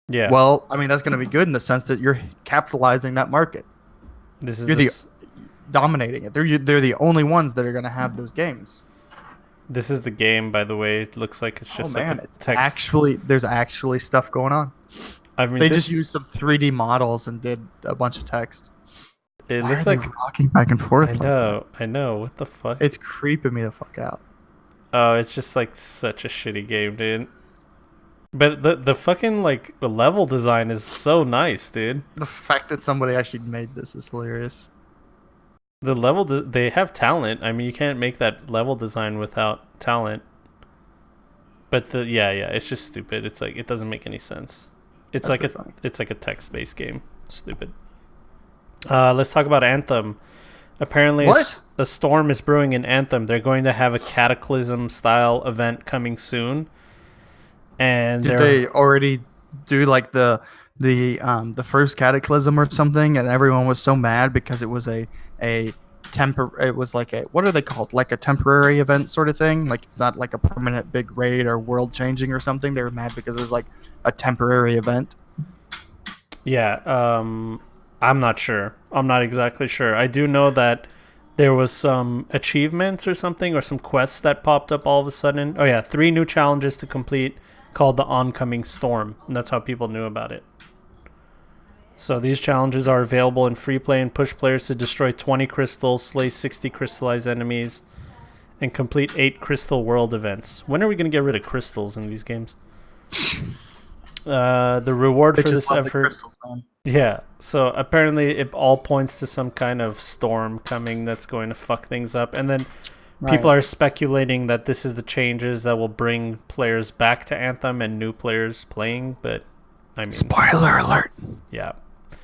Yeah. Well, I mean, that's going to be good in the sense that you're capitalizing that market. You're dominating it. They're the only ones that are going to have those games. This is the game, by the way. It looks like it's just it's text. There's actually stuff going on. I mean, they just used some 3D models and did a bunch of text. It Why looks are they rocking back and forth. I know. What the fuck? It's creeping me the fuck out. Oh, it's just such a shitty game, dude. But the fucking the level design is so nice, dude. The fact that somebody actually made this is hilarious. The level they have talent. I mean, you can't make that level design without talent. But it's just stupid. It's it doesn't make any sense. It's it's a text-based game. Stupid. Let's talk about Anthem. Apparently, a storm is brewing in Anthem. They're going to have a Cataclysm style event coming soon. And Did they already do like the first Cataclysm or something, and everyone was so mad because it was a it was like a, what are they called, like a temporary event sort of thing, like it's not like a permanent big raid or world changing or something. They were mad because it was like a temporary event. Yeah, I'm not sure. I'm not exactly sure. I do know that there was some achievements or something, or some quests that popped up all of a sudden. Oh yeah, 3 new challenges to complete called the Oncoming Storm, and that's how people knew about it. So these challenges are available in free play and push players to destroy 20 crystals, slay 60 crystallized enemies, and complete 8 crystal world events. When are we going to get rid of crystals in these games? The reward for this effort... Yeah, so apparently it all points to some kind of storm coming that's going to fuck things up. And then people are speculating that this is the changes that will bring players back to Anthem and new players playing, but I mean... Spoiler alert. Yeah.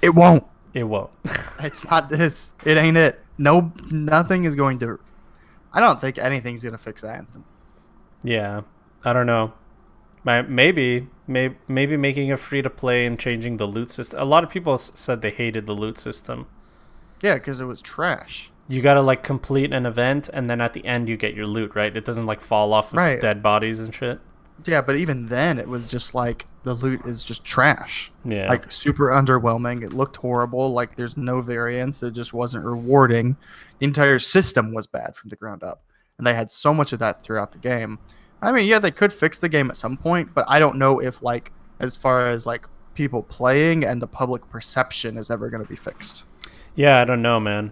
It won't. It won't. It's not this. It ain't it. No, nothing is going to... I don't think anything's going to fix Anthem. Yeah, I don't know. Maybe making it free to play and changing the loot system. A lot of people said they hated the loot system. Yeah, because it was trash. You gotta like complete an event, and then at the end you get your loot, right? It doesn't like fall off of dead bodies and shit. Yeah, but even then, it was just like the loot is just trash. Yeah, like super underwhelming. It looked horrible. Like there's no variance. It just wasn't rewarding. The entire system was bad from the ground up, and they had so much of that throughout the game. I mean, yeah, they could fix the game at some point, but I don't know if, like, as far as, like, people playing and the public perception is ever going to be fixed. Yeah, I don't know, man.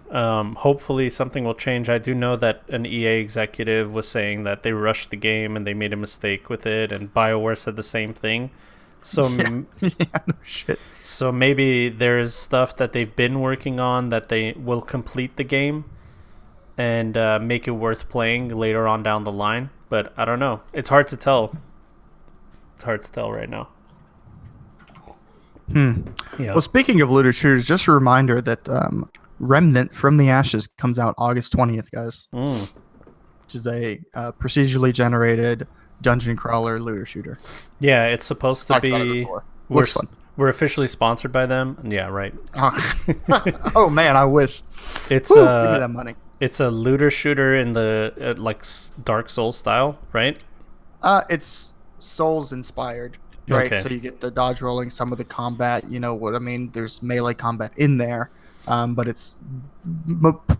Hopefully something will change. I do know that an EA executive was saying that they rushed the game and they made a mistake with it, and BioWare said the same thing. So, yeah, no shit. So maybe there's stuff that they've been working on that they will complete the game and make it worth playing later on down the line. But I don't know. It's hard to tell. It's hard to tell right now. Yeah. Well, speaking of looter shooters, just a reminder that Remnant from the Ashes comes out August 20th, guys. Which is a procedurally generated dungeon crawler looter shooter. Yeah, it's supposed to be... We're officially sponsored by them. Yeah, right. Oh, man, I wish. It's give me that money. It's a looter shooter in the like Dark Souls style, right? It's Souls inspired, right? Okay. So you get the dodge rolling, some of the combat. You know what I mean? There's melee combat in there, but it's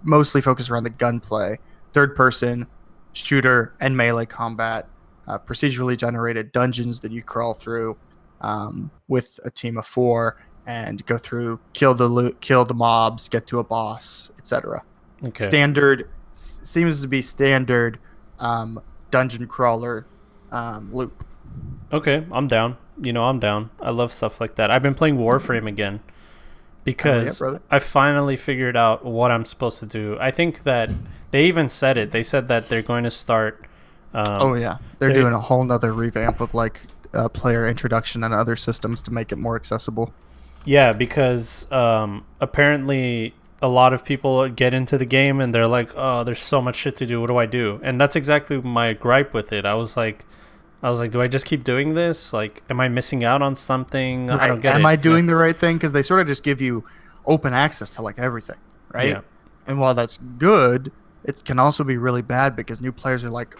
mostly focused around the gunplay, third-person shooter, and melee combat. Procedurally generated dungeons that you crawl through with a team of 4 and go through, kill the mobs, get to a boss, etc. Okay. Seems to be standard dungeon crawler loop. Okay, I'm down. I'm down. I love stuff like that. I've been playing Warframe again because I finally figured out what I'm supposed to do. I think that they even said it. They said that they're going to start... They're doing a whole nother revamp of like player introduction and other systems to make it more accessible. Yeah, because apparently... a lot of people get into the game and they're like, oh, there's so much shit to do. What do I do? And that's exactly my gripe with it. I was like, do I just keep doing this? Like, am I missing out on something? Right. I don't get it. Am I doing the right thing? Because they sort of just give you open access to like everything, right? Yeah. And while that's good, it can also be really bad because new players are like,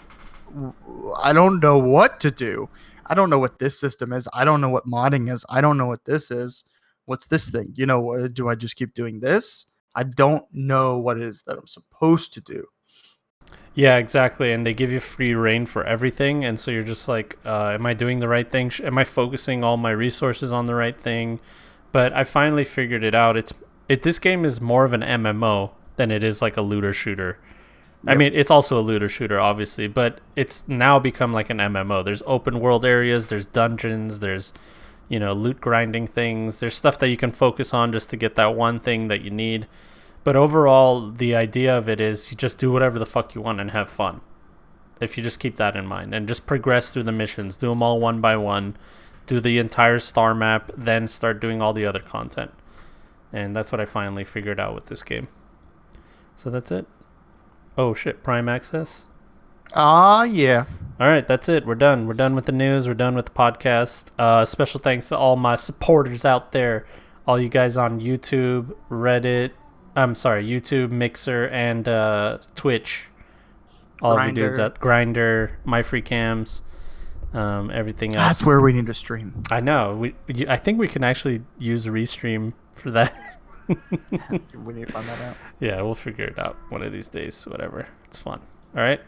I don't know what to do. I don't know what this system is. I don't know what modding is. I don't know what this is. What's this thing? Do I just keep doing this? I don't know what it is that I'm supposed to do. Yeah, exactly. And they give you free reign for everything. And so you're just like, am I doing the right thing? Am I focusing all my resources on the right thing? But I finally figured it out. This game is more of an MMO than it is like a looter shooter. Yep. I mean, it's also a looter shooter, obviously, but it's now become like an MMO. There's open world areas, there's dungeons, there's loot grinding things. There's stuff that you can focus on just to get that one thing that you need. But overall, the idea of it is you just do whatever the fuck you want and have fun. If you just keep that in mind and just progress through the missions, do them all one by one, do the entire star map, then start doing all the other content. And that's what I finally figured out with this game. So that's it. Oh shit, Prime Access? Yeah. All right, that's it. We're done. We're done with the news. We're done with the podcast. Special thanks to all my supporters out there, all you guys on YouTube, YouTube, Mixer, and Twitch. All of you dudes out, Grindr, My Free Cams, everything else. That's where we need to stream. I know. I think we can actually use Restream for that. We need to find that out. Yeah, we'll figure it out one of these days. Whatever. It's fun. All right.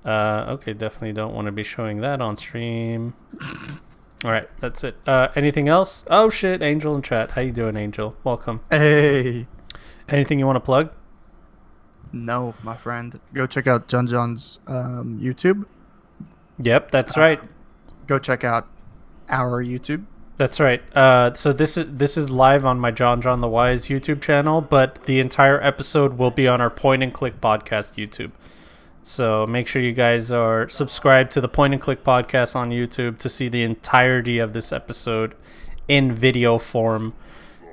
Okay, definitely don't want to be showing that on stream. All right, that's it. Anything else? Oh shit, Angel in chat. How you doing, Angel? Welcome. Hey. Anything you want to plug? No, my friend. Go check out John's YouTube. Yep, that's right. Go check out our YouTube. That's right. So this is live on my John the Wise YouTube channel, but the entire episode will be on our Point and Click Podcast YouTube. So make sure you guys are subscribed to the Point and Click Podcast on YouTube to see the entirety of this episode in video form.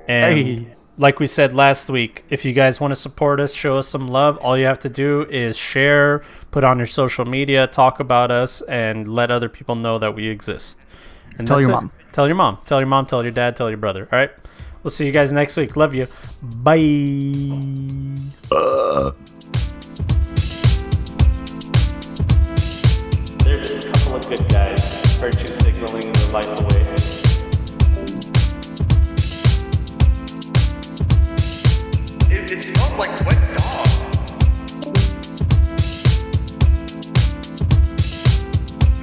And like we said last week, if you guys want to support us, show us some love, all you have to do is share, put on your social media, talk about us, and let other people know that we exist. And tell your mom. Tell your mom. Tell your mom. Tell your dad. Tell your brother. All right? We'll see you guys next week. Love you. Bye. There's a couple of good guys virtue signaling their life away. It smelled like wet dog.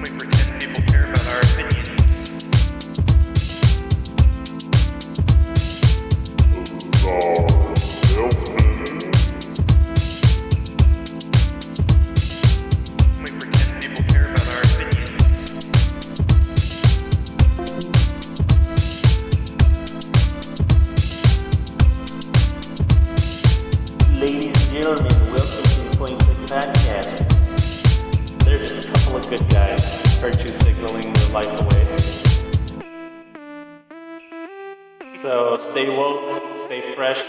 We pretend people care about our opinions. We pretend people care about our opinions. Ladies and gentlemen, welcome to the Point Click Podcast. There's a couple of good guys virtue signaling their life away. So stay woke, stay fresh,